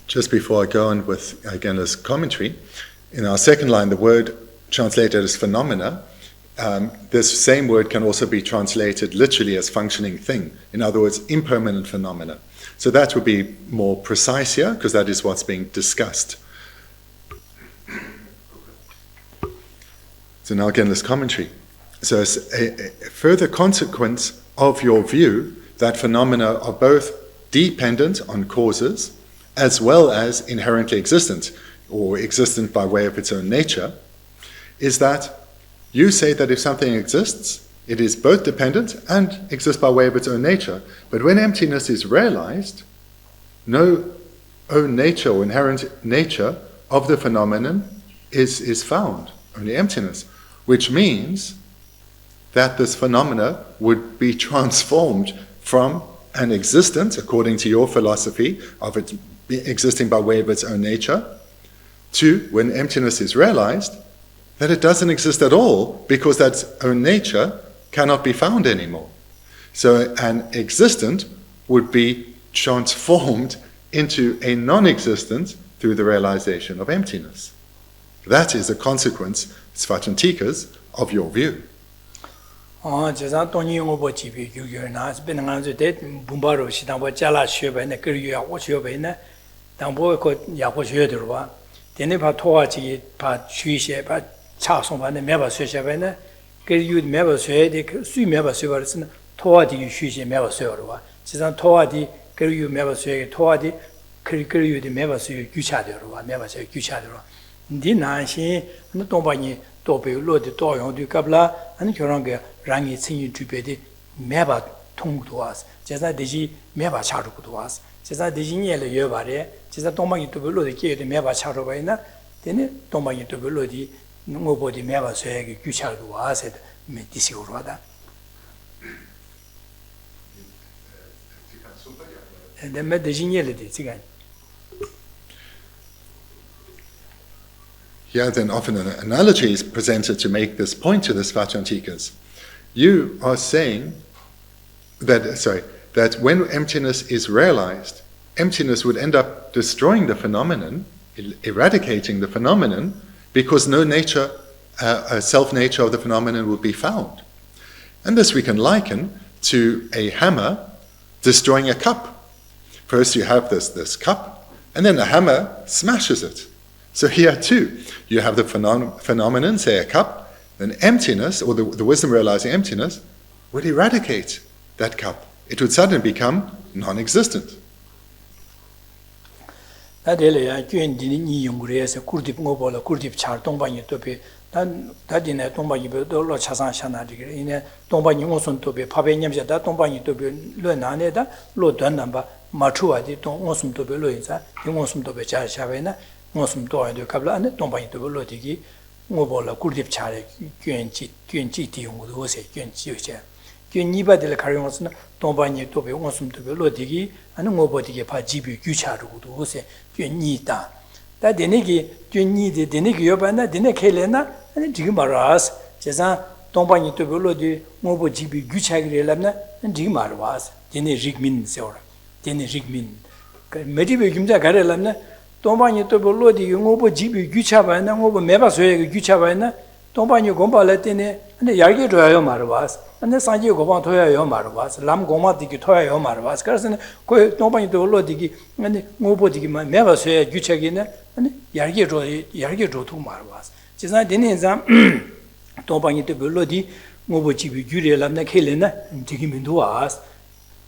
Speaker 2: Just before I go on with Genla's commentary, in our second line, the word translated as phenomena, this same word can also be translated literally as functioning thing. In other words, impermanent phenomena. So that would be more precise here, because that is what's being discussed. So now Genla's commentary. So as a further consequence of your view that phenomena are both dependent on causes, as well as inherently existent, or existent by way of its own nature, is that you say that if something exists, it is both dependent and exists by way of its own nature. But when emptiness is realized, no own nature or inherent nature of the phenomenon is found, only emptiness, which means that this phenomena would be transformed from an existence, according to your philosophy of it existing by way of its own nature, to, when emptiness is realized, that it doesn't exist at all because that own nature cannot be found anymore. So an existent would be transformed into a non-existent through the realization of emptiness. That is a consequence, Svatantikas, of your view.
Speaker 1: tope lo de to yong du kabla an kyorang ge rangi chingi tupe de meba tong duas jeza deji meba charu duas jeza deji nye le yo bare jeza tongbangi tupe lo de ke de meba charu ba ina dene tongbangi tupe lo di ngobo di meba so ge gyu charu duas et me disi urada de me deji nye le de zigan.
Speaker 2: Here then often an analogy is presented to make this point to the Svatantikas. You are saying that when emptiness is realized, emptiness would end up destroying the phenomenon, eradicating the phenomenon, because no nature, a self-nature of the phenomenon would be found. And this we can liken to a hammer destroying a cup. First you have this cup, and then the hammer smashes it. So here too, you have the phenomenon, say a cup, then emptiness, or the wisdom realizing emptiness, would eradicate that cup. It would suddenly become non-existent.
Speaker 1: ngosum to ande kabla ane tomba ni to lo digi ngobola kurdip chare gyenji ti yong do se gyenji che gyenji ba de kare ngosna tomba ni to be ngosum to lo digi ane ngobo digi pa jibi gyu charu do se gyenji da dene gi gyenji de dene gi yobana dene kelena ane digi maras jesa tomba ni to lo di ngobo jibi gyu chagire lamna digi marwas dene rigmin se ora dene rigmin medibe gimja gare lamna 동반이 또 별로디 용어보 집이 규차바나 뭐고 매바소에 규차바나 동반이 공부할 때네 근데 얇게 줘요 말어 봤어 근데 산지 고방 토야요 말어 봤어 람 고마디기 토야요 말어 봤어 그래서 그 동반이 또 별로디기 근데 뭐보디기 매바소에 규차기네 근데 얇게 줘도 말어 봤어 지사 되는 인상 동반이 또 별로디 뭐보 집이 규래람나 켈레나 되게 민도 왔어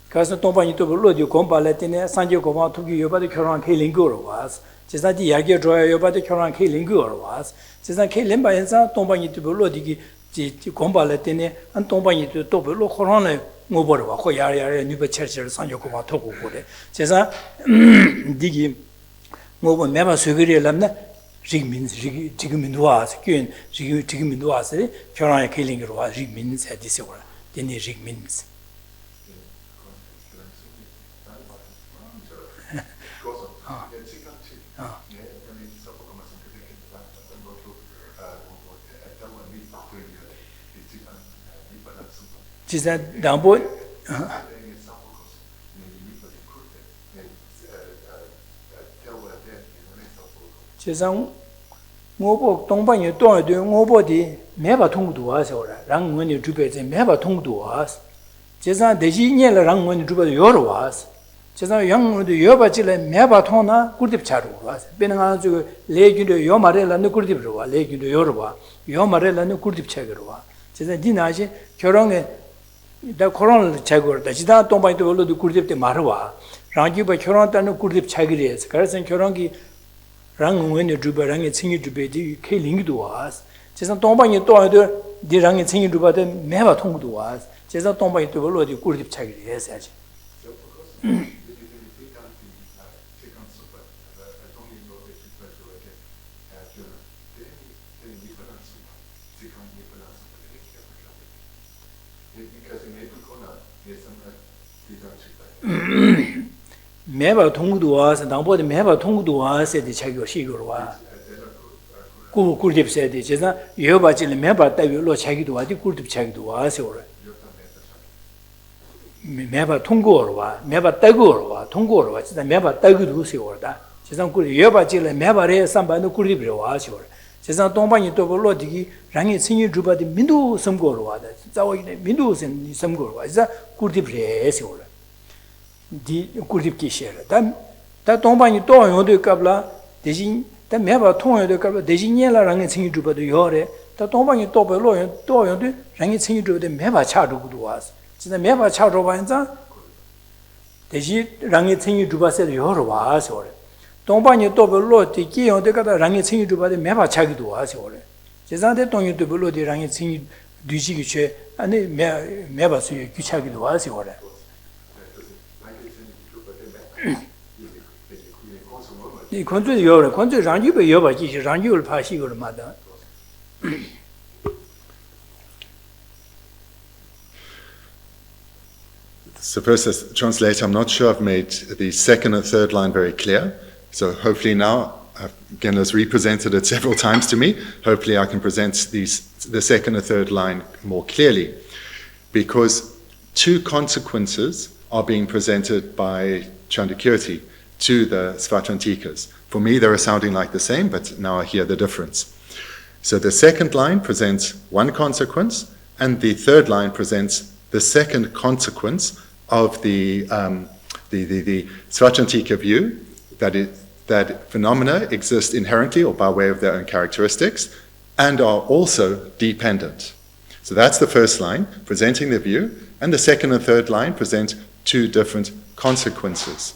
Speaker 1: 그래서 동반이 또 별로디 공부할 때네 산지 고방 토기 여바도 결혼 켈링고로 왔어 제사디 야게 줘요 여바도 결혼 켈링고로 왔어 제사 켈렘바에서 동반이 또 별로디기 지 공부할 때네 안 동반이 또 별로 코로나에 뭐 버려 봐. 거 야야야 뉴베 철철 산jo고 봐 토고 그래. 제사 디기 뭐 매바 수그리람나 지금은 와서 균 지금은 와서 결혼에 켈링으로 와 지민세 디세고라. 데니 지민스 지사 담보 지상 뭐보 동방에 또어도 뭐보디 매바 통도 와서라 랑문이 주베제 매바 통도 와서 지사 대지년을 랑문이 주베 여러 와서 지사 양문도 여바질에 매바 통나 꿀팁 차로 와서 배는 저 레기도 요 말에라는 꿀팁으로 와 레기도 여러 와요 말에라는 꿀팁 책으로 와 지사 디나시 결혼에 다 코로나 제거다 지다 동방도 올로도 꿀팁 때 말와 랑기바 결혼 때는 꿀팁 책이래서 그래서 결혼기 랑문이 주베랑에 챙이 주베디 켈링도 와서 지사 동방이 또어도 디랑에 챙이 주바데 매바 통도 와서 지사 동방이 또 올로도 꿀팁 책이래서 하지 매바 통구도 와서 당보다 매바 통구도 와서 대 자기가 시고로 와. 꿀팁 세대 제가 여바질 매바 따위로 자기도 와디 꿀팁 자기도 와서 오래. 매바 통고로 와. 매바 따고로 와. 통고로 와. 진짜 매바 따고도 세워다. 제가 꿀 여바질 매바래 삼반도 꿀팁으로 와서 오래. 제가 동반이 또 볼로디기 랑이 생이 주바디 민도 섬고로 와다. 자와이네 민도 섬고로 와. 진짜 꿀팁으로 세워라. 디 꿀팁 기셔라. 다 동반이 또 용도 갑라 대신 다 매바 통용도 갑라 대신이라 랑이 생이 주바도 요래. 다 동반이 또 볼로 또 용도 랑이 생이 주바도 매바 차주고도 와서. 진짜 매바 차줘 봐인자 대신 랑이 생이 주바세도 요러 와서 오래. 동반이 또 별로 뒤기 용도 가다 랑이 생이 주바도 매바 차기도 와서 오래. 제자한테 동요도 별로 뒤 랑이 생이 뒤지기 쳐 아니 매바 수요 귀차기도 와서 오래. 이 건조 요래 건조 랑지be 여바 지시 랑지를 파시고를 마다.
Speaker 2: So first, as translator, I'm not sure I've made the second and third line very clear. So hopefully now, again, has represented it several times to me. Hopefully I can present the second and third line more clearly. Because two consequences are being presented by Chandakirti to the Svatantikas. For me, they're sounding like the same, but now I hear the difference. So the second line presents one consequence, and the third line presents the second consequence of the Svatantika view, that phenomena exist inherently or by way of their own characteristics, and are also dependent. So that's the first line, presenting the view, and the second and third line present two different consequences.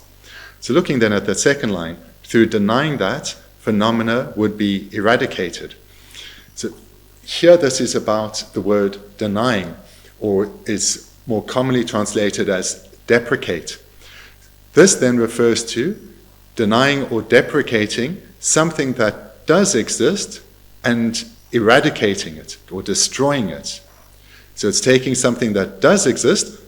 Speaker 2: So looking then at the second line, through denying that, phenomena would be eradicated. So here this is about the word denying, or is more commonly translated as deprecate. This then refers to denying or deprecating something that does exist and eradicating it or destroying it. So it's taking something that does exist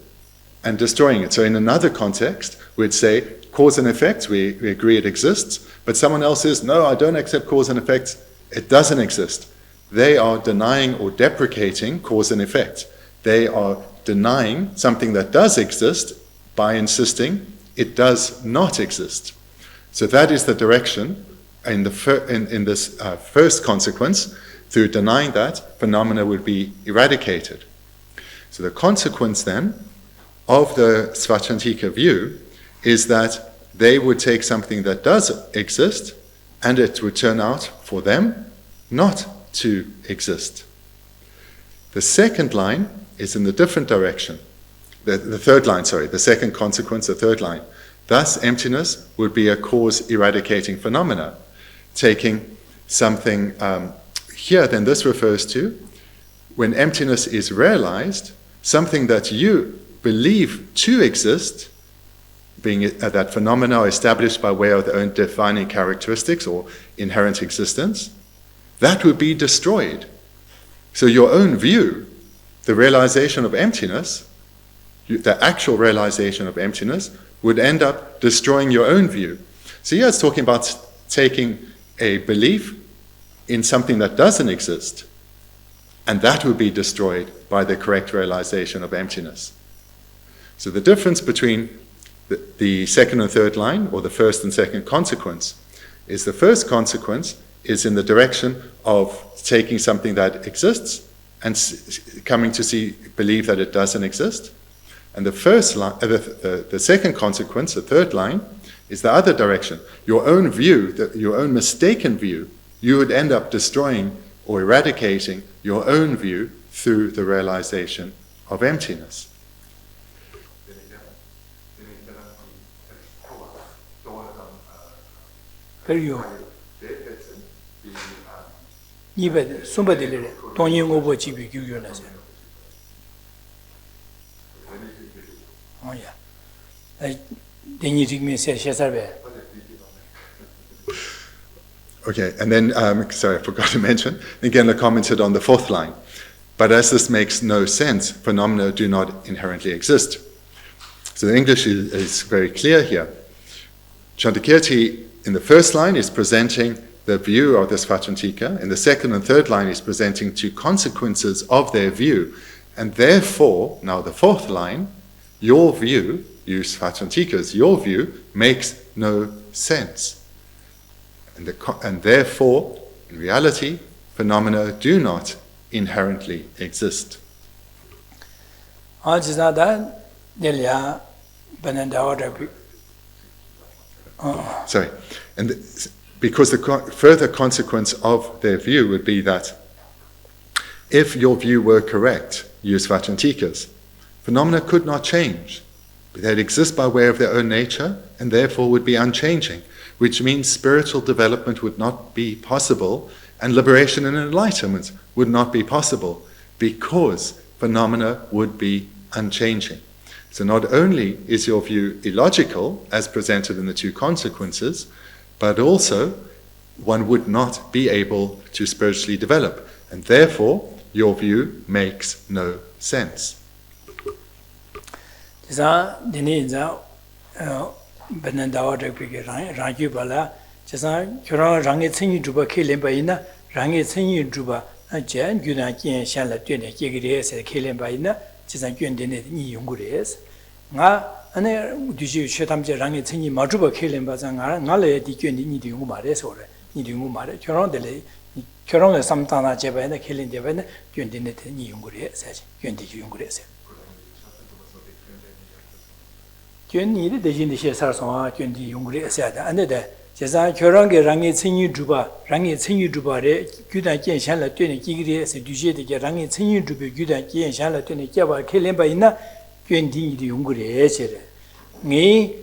Speaker 2: and destroying it. So in another context, we'd say cause and effect, we agree it exists, but someone else says, no, I don't accept cause and effect, it doesn't exist. They are denying or deprecating cause and effect. They are denying something that does exist by insisting it does not exist. So that is the direction in this first consequence. Through denying that, phenomena would be eradicated. So the consequence then of the Svatantika view is that they would take something that does exist and it would turn out for them not to exist. The second line is in the different direction. The third line, the second consequence, the third line. Thus, emptiness would be a cause-eradicating phenomena. Taking something here, then this refers to when emptiness is realized, something that you believe to exist, being that phenomena are established by way of their own defining characteristics or inherent existence, that would be destroyed. So your own view, the realization of emptiness, the actual realization of emptiness, would end up destroying your own view. So here it's talking about taking a belief in something that doesn't exist, and that would be destroyed by the correct realization of emptiness. So the difference between the second and third line, or the first and second consequence, is the first consequence is in the direction of taking something that exists and coming to believe that it doesn't exist. And the first line, the second consequence, the third line, is the other direction. Your own view, your own mistaken view, you would end up destroying or eradicating your own view through the realization of emptiness.
Speaker 1: 그리고 이베 숨바들레 동영 오버 집이 교교나서 어야 대니직면세 셰사베.
Speaker 2: Okay, and then sorry, I forgot to mention again. I commented on the fourth line. But as this makes no sense, phenomena do not inherently exist. So the English is very clear here. Chandrakirti in the first line is presenting the view of the Svatantika. In the second and third line is presenting two consequences of their view. And therefore, now the fourth line, your view, you Svatantikas, your view makes no sense. And therefore, in reality, phenomena do not inherently exist. Sorry. And because the further consequence of their view would be that if your view were correct, you Svatantikas, phenomena could not change. They'd exist by way of their own nature and therefore would be unchanging, which means spiritual development would not be possible and liberation and enlightenment would not be possible because phenomena would be unchanging. So not only is your view illogical, as presented in the two consequences, but also one would not be able to spiritually develop, and therefore your view makes no sense.
Speaker 1: nga ane duji chetamje rangi tsingi majuba khelen ba nga ngale di kyen ni di ngu mare so re ni di ngu mare kyoron de kyoron le samtana je ba ne khelen de ba ne kyen de ne de ni ngu re sa ji kyen de ji ngu re sa kyen ni de jin de she sar so kyen di ngu re sa da ane de 제사 결혼게 랑이 친이 주바 래 규단 견샹라 되는 기기리 세 뒤제되게 랑이 친이 주베 규단 견샹라 되는 깨바 켈렘바 있나 견디디 용그래 제래 니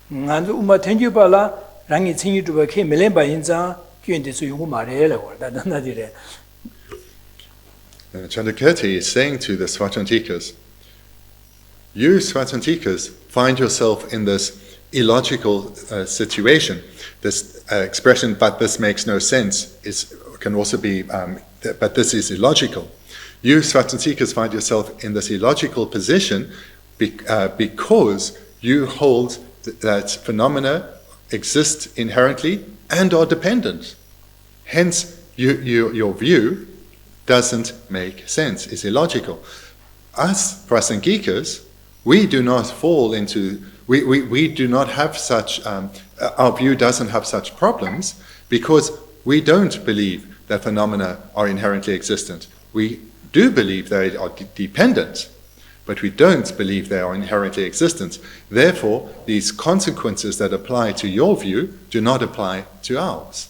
Speaker 1: 나도 우마 텐주발라 랑이 친이 주바 케 멜렘바 인자 견디서 용고 말해라고 다다나디래.
Speaker 2: Chandrakirti is saying to the Svatantikas, you Svatantikas find yourself in this illogical situation. This expression, but this makes no sense, can also be, but this is illogical. You Svatantikas find yourself in this illogical position because you hold that phenomena exist inherently and are dependent. Hence, your view doesn't make sense, is illogical. Us Prasangikas, we do not fall into, we do not have such, our view doesn't have such problems because we don't believe that phenomena are inherently existent. We do believe they are dependent, but we don't believe they are inherently existent. Therefore, these consequences that apply to your view do not apply to ours.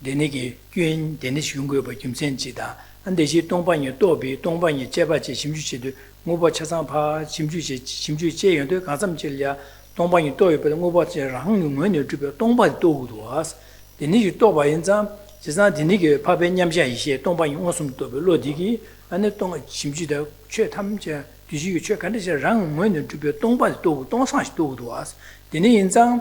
Speaker 1: 데네게 균 데네시 용고바 김센지다 안데시 동반이 또비 동반이 제바지 심주치도 모바 차상파 심주치 제연도 가sam질야 동반이 또이베 모바지 항용원이 주변 동반이 또우도 와스 데네시 또바 인자 지사 데네게 파벤냠샤 이些동반이 온숨도 로디기 안에 동 심주다 최탐제 뒤지기 최간데시 항용원이 주변 동반이 또 동상시 또우도 와스 데네 인자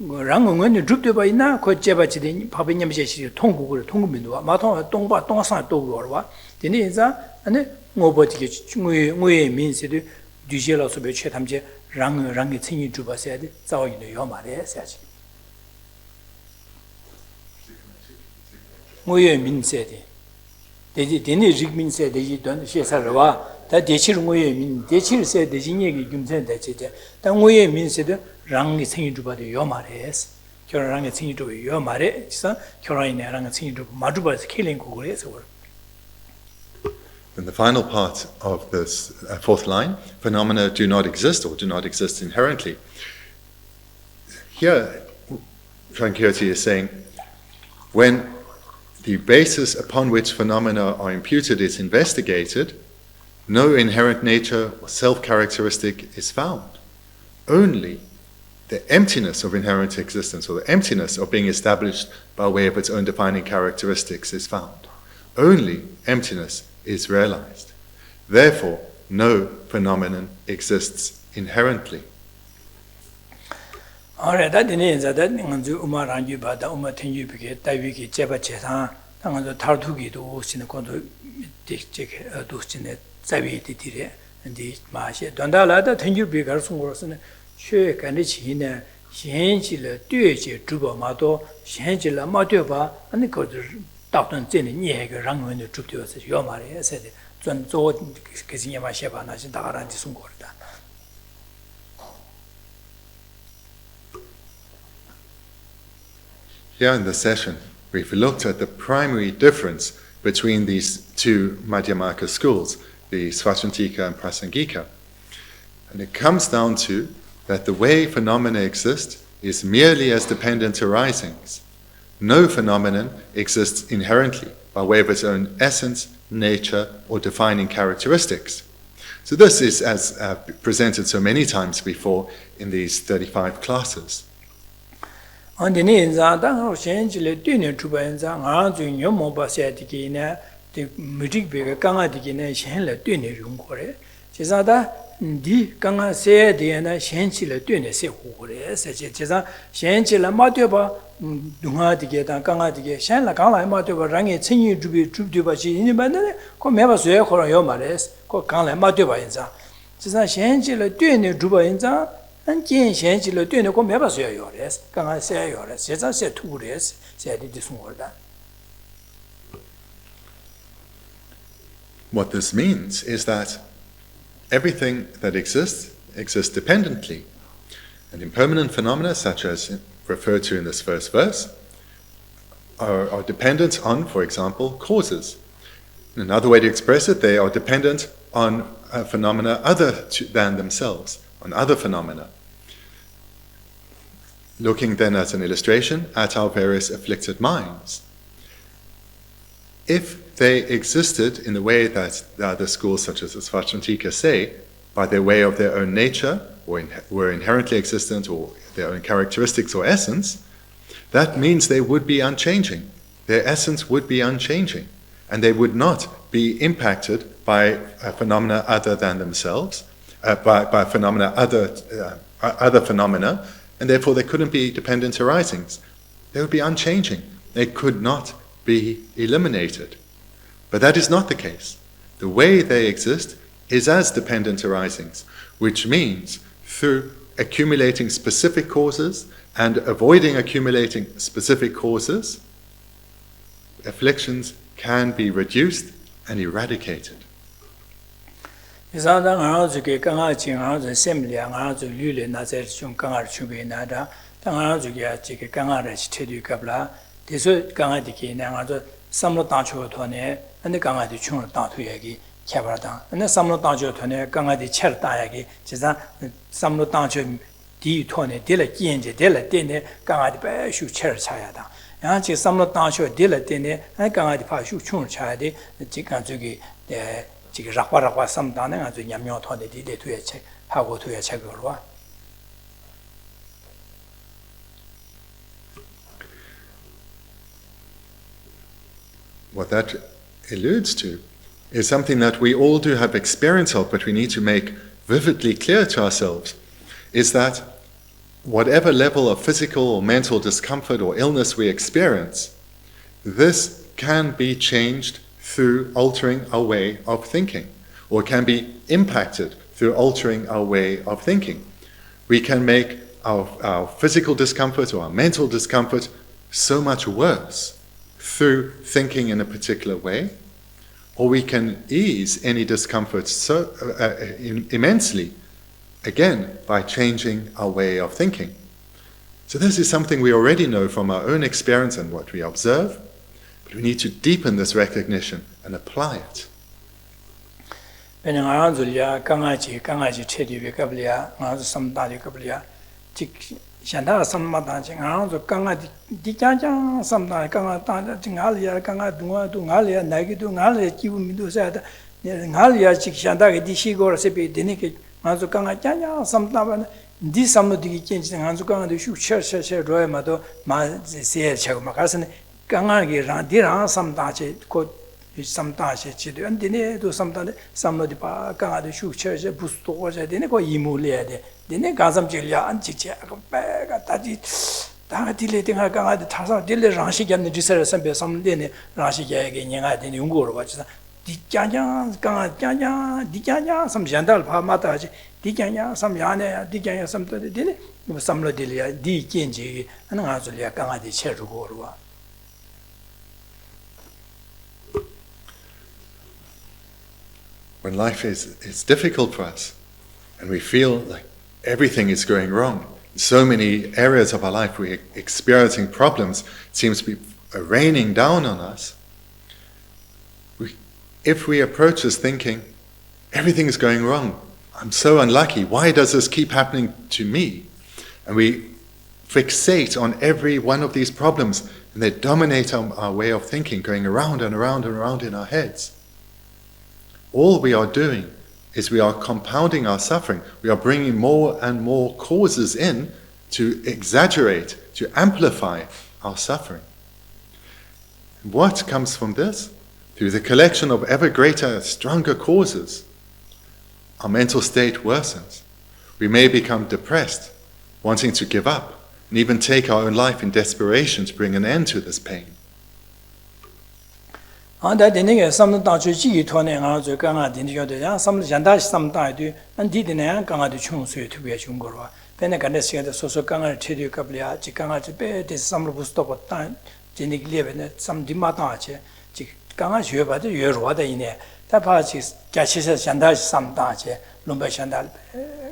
Speaker 1: 랑응은 줍되어 있나 거제바지된 파벤냠제시 통국을 통국민도와 마통 동바 동상 또고와 되니자 안에 뭐버티게 중의 민세도 뒤jel어서 배치 탐제 랑의 친이 주바셔야 돼 자원이 요 말에 해야지 뭐의 민세대 대지 되니 직민세 대지 돈 시사르와 다 대치를 뭐의 민 대치를 대진얘기 김센 대체대 당 뭐의 민세도 랑이 생이 주바도 요 말에스 결혼랑이 생이 주바 요 말에 진짜 결혼이랑 생이 주바 마주바스 킬링 고그래서
Speaker 2: In the final part of this fourth line, phenomena do not exist or do not exist inherently. Here, Chandrakirti is saying, when the basis upon which phenomena are imputed is investigated, no inherent nature or self-characteristic is found. Only the emptiness of inherent existence, or the emptiness of being established by way of its own defining characteristics, is found. Only emptiness is realized. Therefore, no phenomenon exists inherently.
Speaker 1: Alright, that is that Uma Ranju Bada, Uma Tenju Biki, Taviki, Jeba Chetan, Tango Tartugi to Sinakondo Dick Dustin, Zavi Tire, and the Mashi. Dondala, that Tenju Bigarson was in She Kanichina, Shangela, Duji, Juba Mato, Shangela Matoba, and the Cotter Thubten Rabten Rang when the troop was Yomari, said, John Zod Kazima Sheba, Najan Sungorda.
Speaker 2: Here in the session, we've looked at the primary difference between these two Madhyamaka schools, the Svachantika and Prasangika. And it comes down to that the way phenomena exist is merely as dependent arisings. No phenomenon exists inherently by way of its own essence, nature, or defining characteristics. So this is as presented so many times before in these 35 classes.
Speaker 1: On the names are done, change the dinner to Benza, answering your mobile set again, the music bigger Ganga again, Shanla dinner room core. Cesada, the Ganga said the end, Shanchilla dinner say who such as Shanchilla Matoba, Dunga to get and Ganga to get Shanla Gala Matoba rang it, singing to be troop to Bachi in the Bandana, come never swear or your mares, called Gala Matoba in Za. Cesar Shanchilla dinner to Benza. And Jane Shanchilla doing a combat say yours, can I say yours? Says I said 2 days, said this word.
Speaker 2: What this means is that everything that exists dependently. And impermanent phenomena, such as referred to in this first verse, are dependent on, for example, causes. Another way to express it, they are dependent on phenomena other than themselves. On other phenomena. Looking then as an illustration at our various afflicted minds. If they existed in the way that the other schools such as the Svachantika say, by their way of their own nature, or were inherently existent, or their own characteristics or essence, that means they would be unchanging. Their essence would be unchanging, and they would not be impacted by phenomena other than themselves, by phenomena other phenomena, and therefore they couldn't be dependent arisings. They would be unchanging. They could not be eliminated. But that is not the case. The way they exist is as dependent arisings, which means through accumulating specific causes and avoiding accumulating specific causes, afflictions can be reduced and eradicated.
Speaker 1: Is other house to get Gangachi house assembly and house to Lulu Nazar Chung Gangar Chubi Nada, Tangazu Gachik Gangarach Tedu Kabla, this Gangadiki and some Tancho Tone, and the Gangadi Chung Tantuyagi, Kabardan, and the Samlo Tancho Tone, Gangadi Chertayagi, Chisa, Samlo Tancho D Tone, Dilla Kinji, Dilla Dine, Gangadi Bashu Cherchayada. And she Samlo Tancho, Dilla Dine, and Gangadi Pashu Chung Chadi, the Chikanzugi, the Rakwa some done and to Yamio Tony did it to a check, how go to a check or
Speaker 2: what that alludes to is something that we all do have experience of, but we need to make vividly clear to ourselves, is that whatever level of physical or mental discomfort or illness we experience, this can be changed through altering our way of thinking, or can be impacted through altering our way of thinking. We can make our physical discomfort or our mental discomfort so much worse through thinking in a particular way, or we can ease any discomfort so immensely, again, by changing our way of thinking. So this is something we already know from our own experience and what we observe, but we need to deepen this recognition and apply it.
Speaker 1: Shanda Sammadanching around the Ganga Dikanja, sometimes Ganga Tingalia, Ganga Dungalia, Nagidu, Nalia, Kivu said, Nalia, Chikshanda, Dishigo, Sepi, Deniki, Mazukanga Janya, sometimes this somebody changed Hanzukanga, the shoe church, Roy Mado, Ma, say, Chagmakasan, Ganga, Dira, some Dachi, samtaje chidu and dine do samtane samlo di pa ka de shu che busto je dine ko imule de dine gazam jilya an chiche ba ga taji 다 딜레팅 할 강아지 타서 딜레 라시견의 지세를 선배 삼대네 라시게게 냥아 되는 연구로 봐서 디짱짱 강아 짱짱 디짱짱 삼잔달 파마다지 디짱짱 삼야네 디짱짱 삼도데 되네 뭐 삼로 딜이야 디견지 하는 아줄이야 강아지 체르고로 와
Speaker 2: When life is difficult for us and we feel like everything is going wrong, in so many areas of our life we're experiencing problems, it seems to be raining down on us. If we approach this thinking, everything is going wrong, I'm so unlucky, why does this keep happening to me? And we fixate on every one of these problems and they dominate our way of thinking, going around and around and around in our heads. All we are doing is we are compounding our suffering. We are bringing more and more causes in to exaggerate, to amplify our suffering. What comes from this? Through the collection of ever greater, stronger causes, our mental state worsens. We may become depressed, wanting to give up, and even take our own life in desperation to bring an end to this pain.
Speaker 1: 안다 되는 삼는 다주지 토네 가서 강아 되는데 삼는 잔다 삼다도 안디드네 강아도 충수에 투비해 준 거로 배는 간데스에도 소소 강아를 체류 갑리아 지 강아지 배데 삼로 부스토버다 제니글레베네 삼디마다체 지 강아 쉬어봐도 여러와다 이네 다파지 가시서 잔다 삼다체 롬바 잔다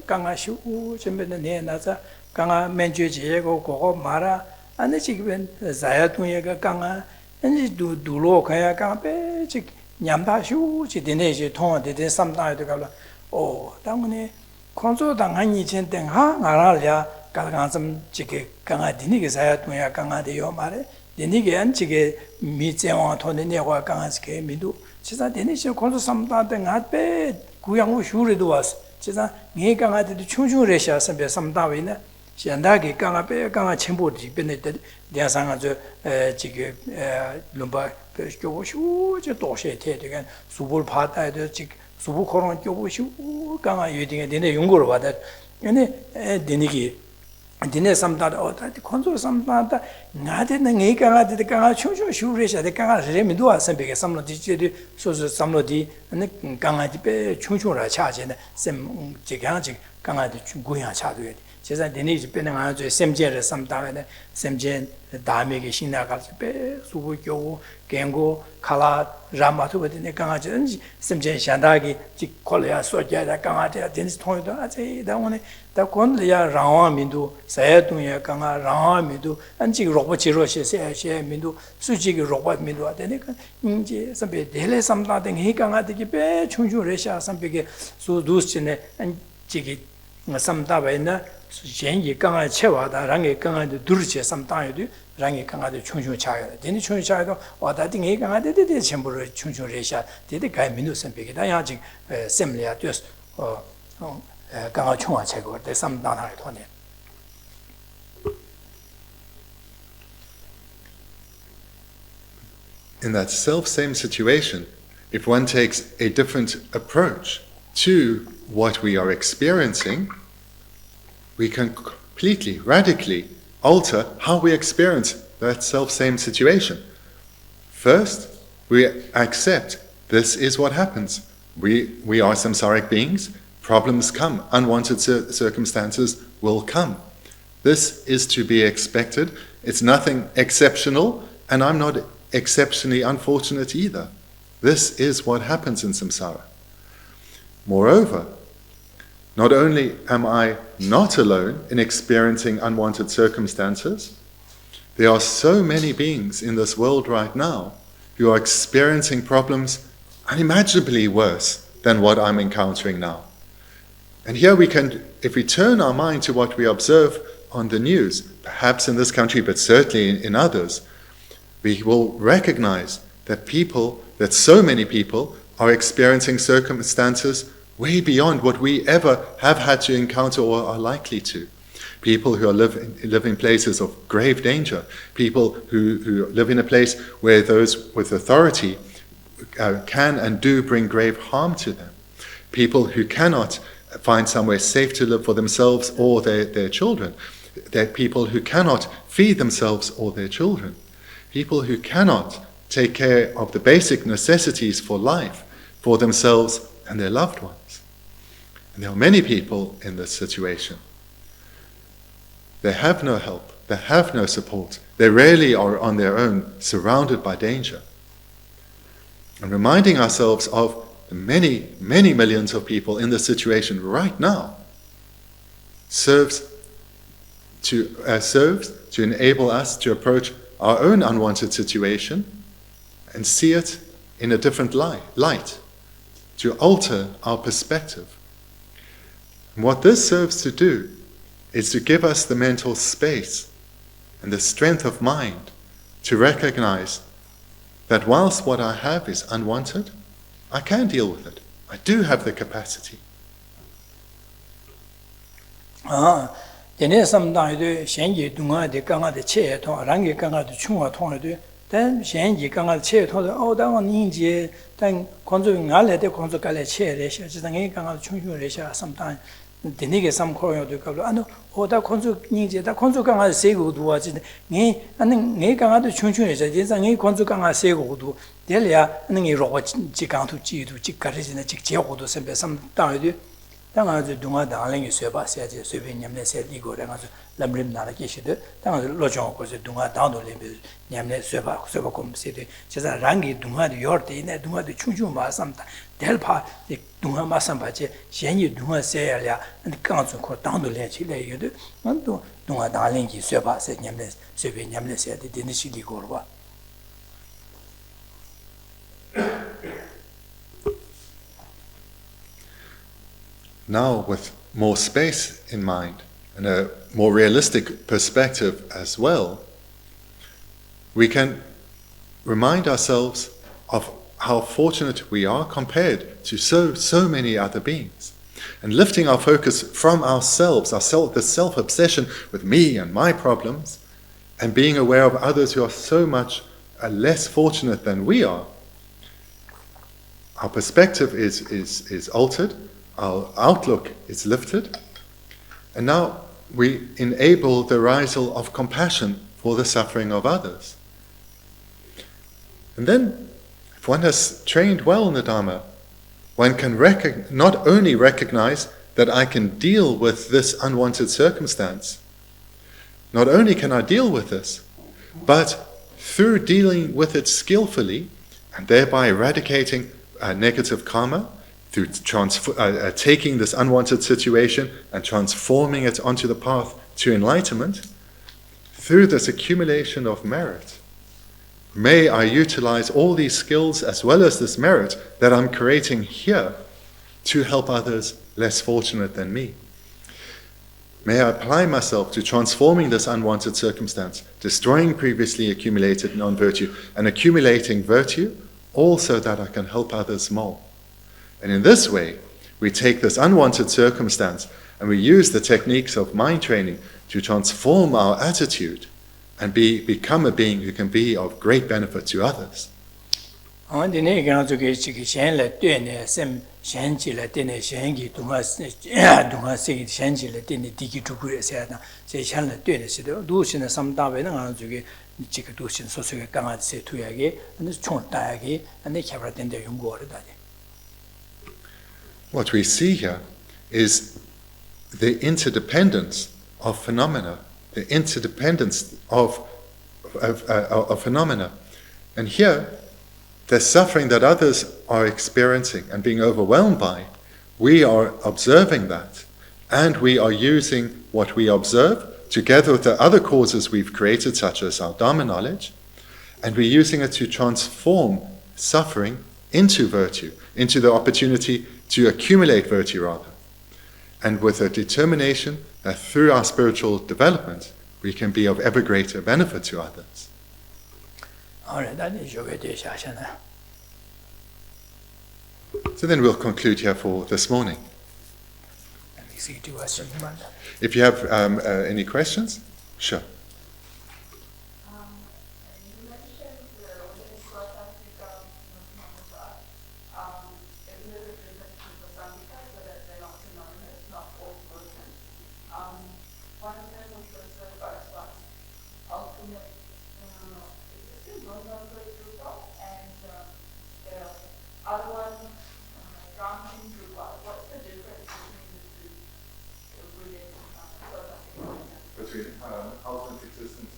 Speaker 1: 강아 쉬우 전에는 내 나자 강아 맨주지고 고고 마라 안에 지금 자야동에가 강아 아니 두로 가야 가베 지 냠다슈 지 되네지 통한테 삼다에도 가라 오 당문에 콘조 당한이 전땡 하 알아야 가가좀 지게 강아 디니게 자야 동야 강아데요 말에 디니게 안 지게 미제와 돈네와 강아스게 미도 진짜 되네지 콘조 삼다땡 하베 구양우 슈르도 왔어 진짜 네 강아데도 충충을 해셔서 배 삼다위네 현다게 강아베 강아 첨부지 변했대 대상아저 지게 lumba 교보슈 저 도시에 대대간 수불 바다에도 지 수부 코로나 교보슈 강아 유딩에 되네 연구를 받아 근데 되니기 되네 삼다다 어디 콘솔 삼다다 나데는 네 강아데 강아 충충 슈르셔 데 강아 레미도 왔으면 삼로 디지리 소소 삼로디 네 강아지 빼 충충을 차지네 셈 지강지 강아데 중고야 차도야 제가 되니지 빼는 아주 셈제를 삼다네 셈제 다음에게 신나가서 빼 수부교 갱고 칼라 라마토베네 강아지 셈제 샹다기 지 콜야 소자다 강아지 되니지 통해도 아제 다원에 다 콘리아 라와민도 사야동야 강아 라와민도 안지 로봇지로시세 민도 수지기 로봇민도 되니까 이제 선배 델레 삼다등 해 강아지기 빼 충충레샤 선배게 수두스네 안지기 삼다베나 전이 강아 채와다 랑에 강아도 두르체 삼다에도 랑에 강아도 충충 차야 되니 충충 차야도 와다딩 해 강아데데 전부를 충충레샤 데데 가이 민도 선배게다 야지 셈리아 되스 강아 충아 채고 데 삼다나에 돈에
Speaker 2: In that self-same situation, if one takes a different approach to what we are experiencing, we can completely, radically alter how we experience that self-same situation. First, we accept this is what happens. We are samsaric beings, problems come, unwanted circumstances will come. This is to be expected. It's nothing exceptional, and I'm not exceptionally unfortunate either. This is what happens in samsara. Moreover, not only am I not alone in experiencing unwanted circumstances, there are so many beings in this world right now who are experiencing problems unimaginably worse than what I'm encountering now. And here we can, if we turn our mind to what we observe on the news, perhaps in this country, but certainly in others, we will recognize that so many people are experiencing circumstances way beyond what we ever have had to encounter or are likely to. People who live in places of grave danger, people who live in a place where those with authority can and do bring grave harm to them. People who cannot find somewhere safe to live for themselves or their children. They're people who cannot feed themselves or their children. People who cannot take care of the basic necessities for life for themselves and their loved ones. And there are many people in this situation. They have no help. They have no support. They really are on their own, surrounded by danger. And reminding ourselves of the many, many millions of people in this situation right now serves to enable us to approach our own unwanted situation and see it in a different light, to alter our perspective. And what this serves to do is to give us the mental space and the strength of mind to recognize that whilst what I have is unwanted, I can deal with it. I do have the capacity.
Speaker 1: Dene samdang shenji dunga de ganga de che to rangi ganga de chungwa tong de dan shenji ganga de che to o da wan yinji dan konzo ngale de konzo kale che re sha ji dang ganga de chungchu re sha samdang dene ge sam ko yo de ka ano o da konzo yinji da konzo ganga de se go duwa ji ni an nge ganga de chungchu re sha ji dang nge konzo ganga se go du de le ya nge ro ji gang tu ji du ji ka re ji na ji je go du sem be samdang de 당아주 동아 당랭이 쇠바 세제 쇠베 냠네 세디고 당아주 람림 나라 계시드 당아주 로정 거제 동아 당도 레베 냠네 쇠바 kom 세데 제자 랑기 동아도 요르데 이네 동아도 충충 마삼다 델파 동아 마삼바제 셴이 동아 세야랴 강주 코 당도 레치레 요드 만도 동아 당랭이 쇠바 세 냠네 쇠베 냠네 세데 데니시디고 봐
Speaker 2: Now, with more space in mind and a more realistic perspective as well, we can remind ourselves of how fortunate we are compared to so many other beings. And lifting our focus from ourselves, the self-obsession with me and my problems, and being aware of others who are so much less fortunate than we are, our perspective is altered. Our outlook is lifted, and now we enable the arisal of compassion for the suffering of others. And then, if one has trained well in the Dharma, one can not only recognize that I can deal with this unwanted circumstance, not only can I deal with this, but through dealing with it skillfully, and thereby eradicating negative karma, through taking this unwanted situation and transforming it onto the path to enlightenment, through this accumulation of merit, may I utilize all these skills as well as this merit that I'm creating here to help others less fortunate than me. May I apply myself to transforming this unwanted circumstance, destroying previously accumulated non-virtue and accumulating virtue, all so that I can help others more. And in this way, we take this unwanted circumstance and we use the techniques of mind training to transform our attitude and become a being who can be of great benefit to others. What we see here is the interdependence of phenomena, the interdependence of phenomena. And here, the suffering that others are experiencing and being overwhelmed by, we are observing that, and we are using what we observe together with the other causes we've created, such as our Dharma knowledge, and we're using it to transform suffering into virtue, into the opportunity to accumulate virtue rather, and with a determination that through our spiritual development we can be of ever greater benefit to others. So then we'll conclude here for this morning. If you have any questions, sure.
Speaker 3: other one, Ramchin Drupa. What's the difference between the two?
Speaker 2: Between ultimate existence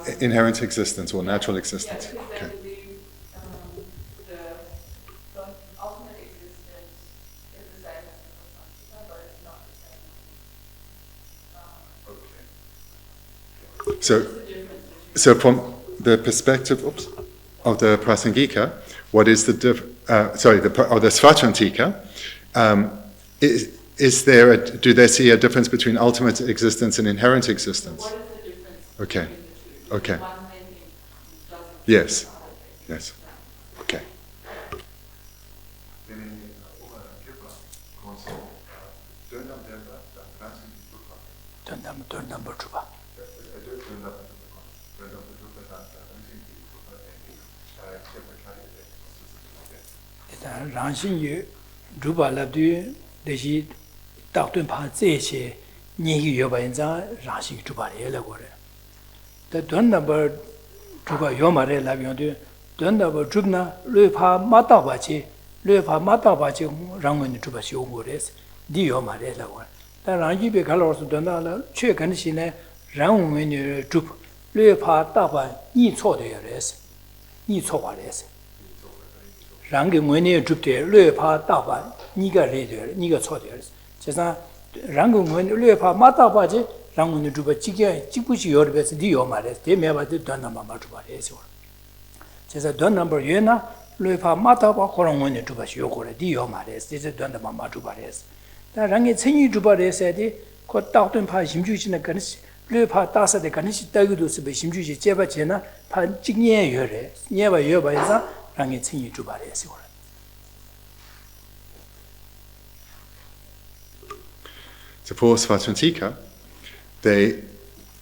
Speaker 3: And
Speaker 2: inherent existence or natural existence.
Speaker 3: because
Speaker 2: Okay.
Speaker 3: I believe the ultimate existence is the same as the Vasantika, but it's not the same.
Speaker 2: So,
Speaker 3: What's the difference between
Speaker 2: so from the perspective of the Prasangika, what is the the Svatantika? Is there do they see a difference between ultimate existence and inherent existence?
Speaker 3: what is the difference
Speaker 2: Okay.
Speaker 3: between the two?
Speaker 2: Okay.
Speaker 3: One they think doesn't
Speaker 2: Yes.
Speaker 3: the other thing.
Speaker 2: Yes. Okay.
Speaker 1: number 주바. 일단 랑신유 주바랍디 대시 딱든 파제시 니기 여바인자 랑신 주바래라고 그래. 더 넘버 주바 요마래 라비온데 넘버 주나 르파 마다바치 르파 마다바치 랑원이 주바시 오고레스 디 요마래라고 그래. 다 랑지베 갈로스 don나라 최근시네 랑원이 주 르파 다바 니错的레스 니错话레스 랑게 원이 줍대 르파 다바 니가 레데 니가 错的레스 제가 랑게 원이 르파 마다바지 랑원이 주바 지게 지부시 여르베스 디 요마레스 데메바데 don나마 주바레스 제가 돈 넘버 예나 르파 마다바 코랑원이 주바시 요고레 디 요마레스 제가 don나마 주바레스 다 랑게 천이 주바레스에 그 딱든 파 심주시는 거는 르파 따서데 가는 시다기도 스베 심주시 제바제나 파 직예 여래 예바 여바에서 랑게 천이 주바레스
Speaker 2: So for Svatantika, they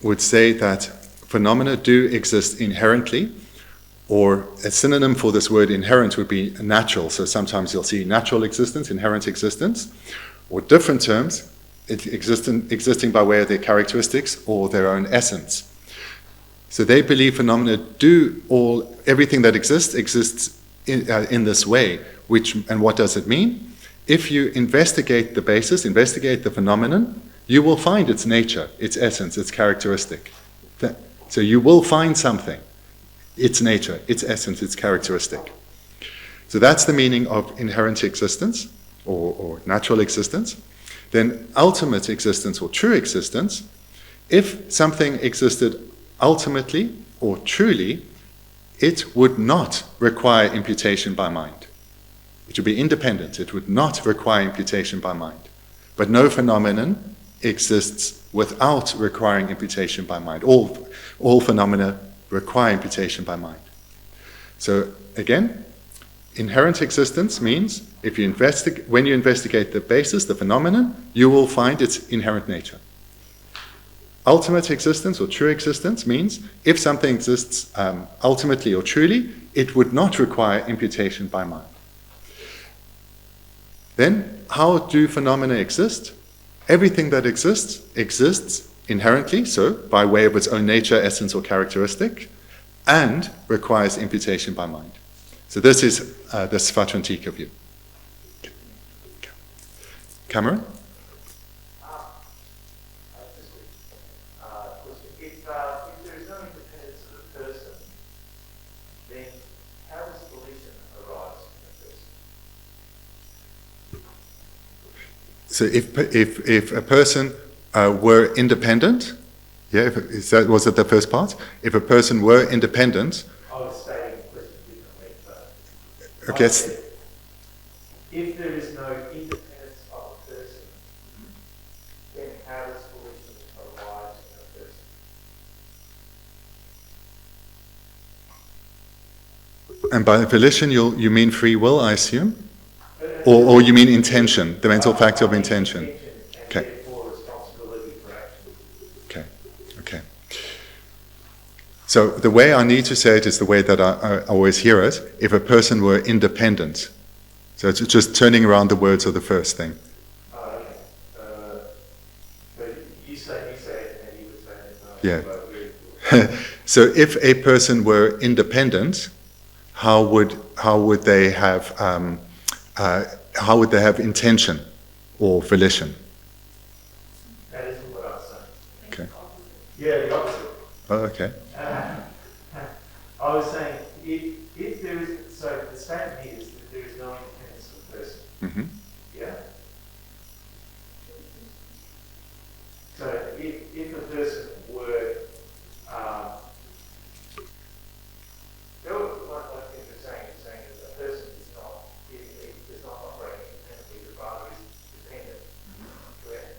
Speaker 2: would say that phenomena do exist inherently, or a synonym for this word inherent would be natural. So sometimes you'll see natural existence, inherent existence, or different terms, existing by way of their characteristics or their own essence. So they believe phenomena everything that exists in this way. And what does it mean? If you investigate the basis, investigate the phenomenon, you will find its nature, its essence, its characteristic. So you will find something, its nature, its essence, its characteristic. So that's the meaning of inherent existence or natural existence. Then ultimate existence or true existence, if something existed ultimately or truly, it would not require imputation by mind. It would be independent. It would not require imputation by mind. But no phenomenon exists without requiring imputation by mind. All phenomena require imputation by mind. So again, inherent existence means when you investigate the basis, the phenomenon, you will find its inherent nature. Ultimate existence or true existence means if something exists ultimately or truly, it would not require imputation by mind. Then, how do phenomena exist? Everything that exists inherently, so by way of its own nature, essence, or characteristic, and requires imputation by mind. So this is the Svatantika view. Cameron?
Speaker 4: If there is no independence of the person, then how does volition arise in a person?
Speaker 2: So if a person were independent, was it the first part? If a person were independent,
Speaker 4: I was stating the question differently, but
Speaker 2: okay,
Speaker 4: if there is no independence of a person, then how does volition arise in a person?
Speaker 2: and by volition you mean free will, I assume? Or you mean intention, the mental factor of intention? Okay.
Speaker 4: And therefore responsibility for action.
Speaker 2: Okay. So the way I need to say it is the way that I always hear it. If a person were independent, so it's just turning around the words of the first thing.
Speaker 4: Okay. But you say it and you would say it.
Speaker 2: Yeah.
Speaker 4: But
Speaker 2: So if a person were independent, how would they have intention or volition?
Speaker 4: That isn't what I was saying.
Speaker 2: Okay.
Speaker 4: Yeah, the opposite.
Speaker 2: Oh, okay.
Speaker 4: I was saying, if there is, so the statement here is that there is no independence of the person.
Speaker 2: Mm-hmm.
Speaker 4: Yeah? So if a person were, one thing they're saying is that a person is not, does not operate independently, but rather is dependent. Correct?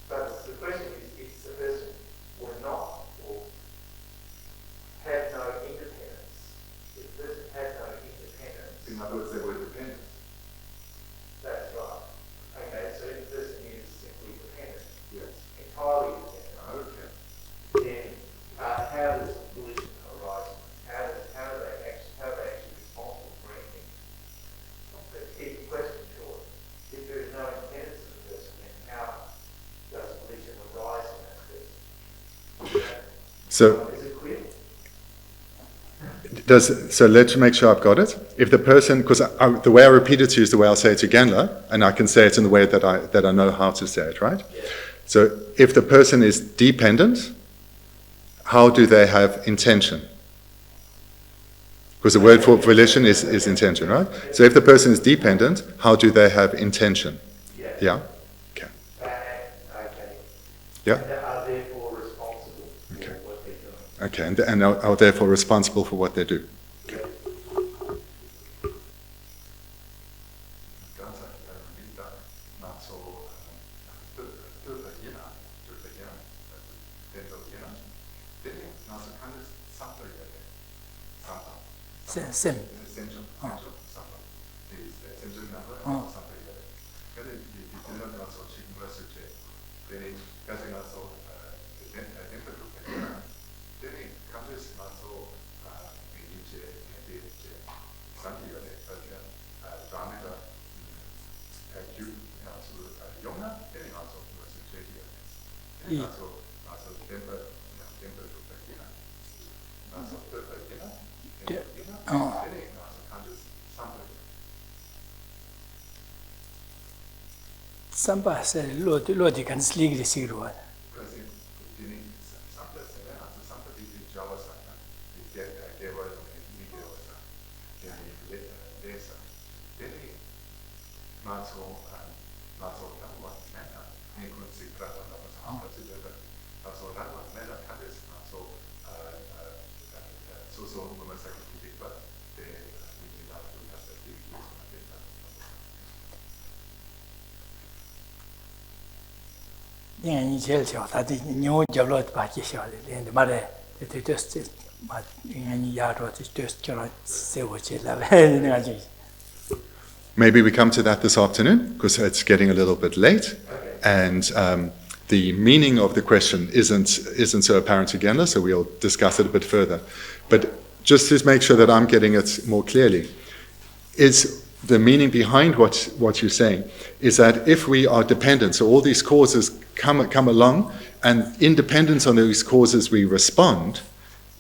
Speaker 4: But the question is, if the person were not, or had no independence, if the person had no independence,
Speaker 2: In other words, they were dependent.
Speaker 4: that's right. Okay, so if the person is simply dependent,
Speaker 2: Yes.
Speaker 4: entirely dependent,
Speaker 2: Okay.
Speaker 4: then how does volition arise? How do they actually responsible for anything? But to keep the question short, if there is no independence of the person, then how does volition arise in that person?
Speaker 2: So
Speaker 4: Is it clear?
Speaker 2: so let's make sure I've got it. If the person, because the way I repeat it to you is the way I'll say it to Genla, and I can say it in the way that I know how to say it, right?
Speaker 4: Yeah.
Speaker 2: So if the person is dependent, how do they have intention? Because the word for volition is intention, right? So if the person is dependent, how do they have intention?
Speaker 4: Yeah.
Speaker 2: Yeah? Okay.
Speaker 4: Okay.
Speaker 2: Yeah?
Speaker 4: And are therefore responsible
Speaker 2: Okay.
Speaker 4: for what they're doing.
Speaker 2: Okay, and are therefore responsible for what they do.
Speaker 4: Yeah.
Speaker 1: Sim. Samba se lo di kan slig di sigro. 이 제일 저 다들 뇨 잡로 받기 시작해. 근데 말에 테스트 막 이 야로 테스트 저런 세워지라 내가 지.
Speaker 2: Maybe we come to that this afternoon, because it's getting a little bit late, and the meaning of the question isn't so apparent again, so we'll discuss it a bit further. But just to make sure that I'm getting it more clearly, is the meaning behind what you're saying is that if we are dependent, so all these causes come along, and independence on those causes we respond,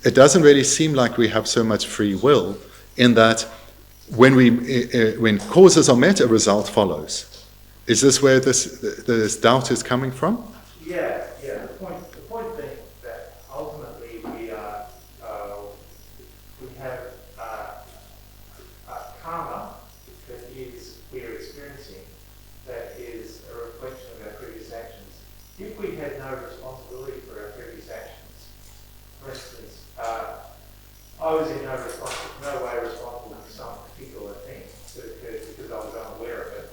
Speaker 2: it doesn't really seem like we have so much free will, in that when causes are met, a result follows. Is this where this doubt is coming from?
Speaker 4: Yeah. The point being that ultimately we have karma that we're experiencing, that is a reflection of our previous actions. If we had no responsibility for our previous actions, for instance, I was in no way responsible for some particular thing that occurred because I was unaware of it.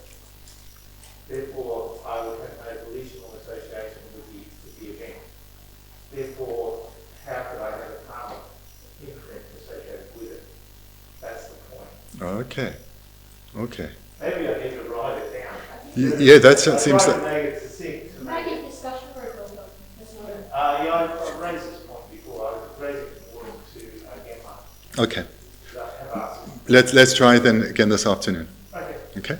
Speaker 4: Therefore, I would have no volitional association with the event. Therefore, how could I have a karma imprint associated with it? That's the point.
Speaker 2: Okay.
Speaker 4: Maybe I need to write it down.
Speaker 2: Yeah, that seems
Speaker 4: I tried
Speaker 2: like...
Speaker 4: to make it succinct to
Speaker 3: Make
Speaker 4: me.
Speaker 3: it discussion group or something.
Speaker 4: I've raised this point before. I was raising it more to Gemma.
Speaker 2: Okay.
Speaker 4: Have asked.
Speaker 2: Let's try then again this afternoon.
Speaker 4: Okay.
Speaker 2: Okay?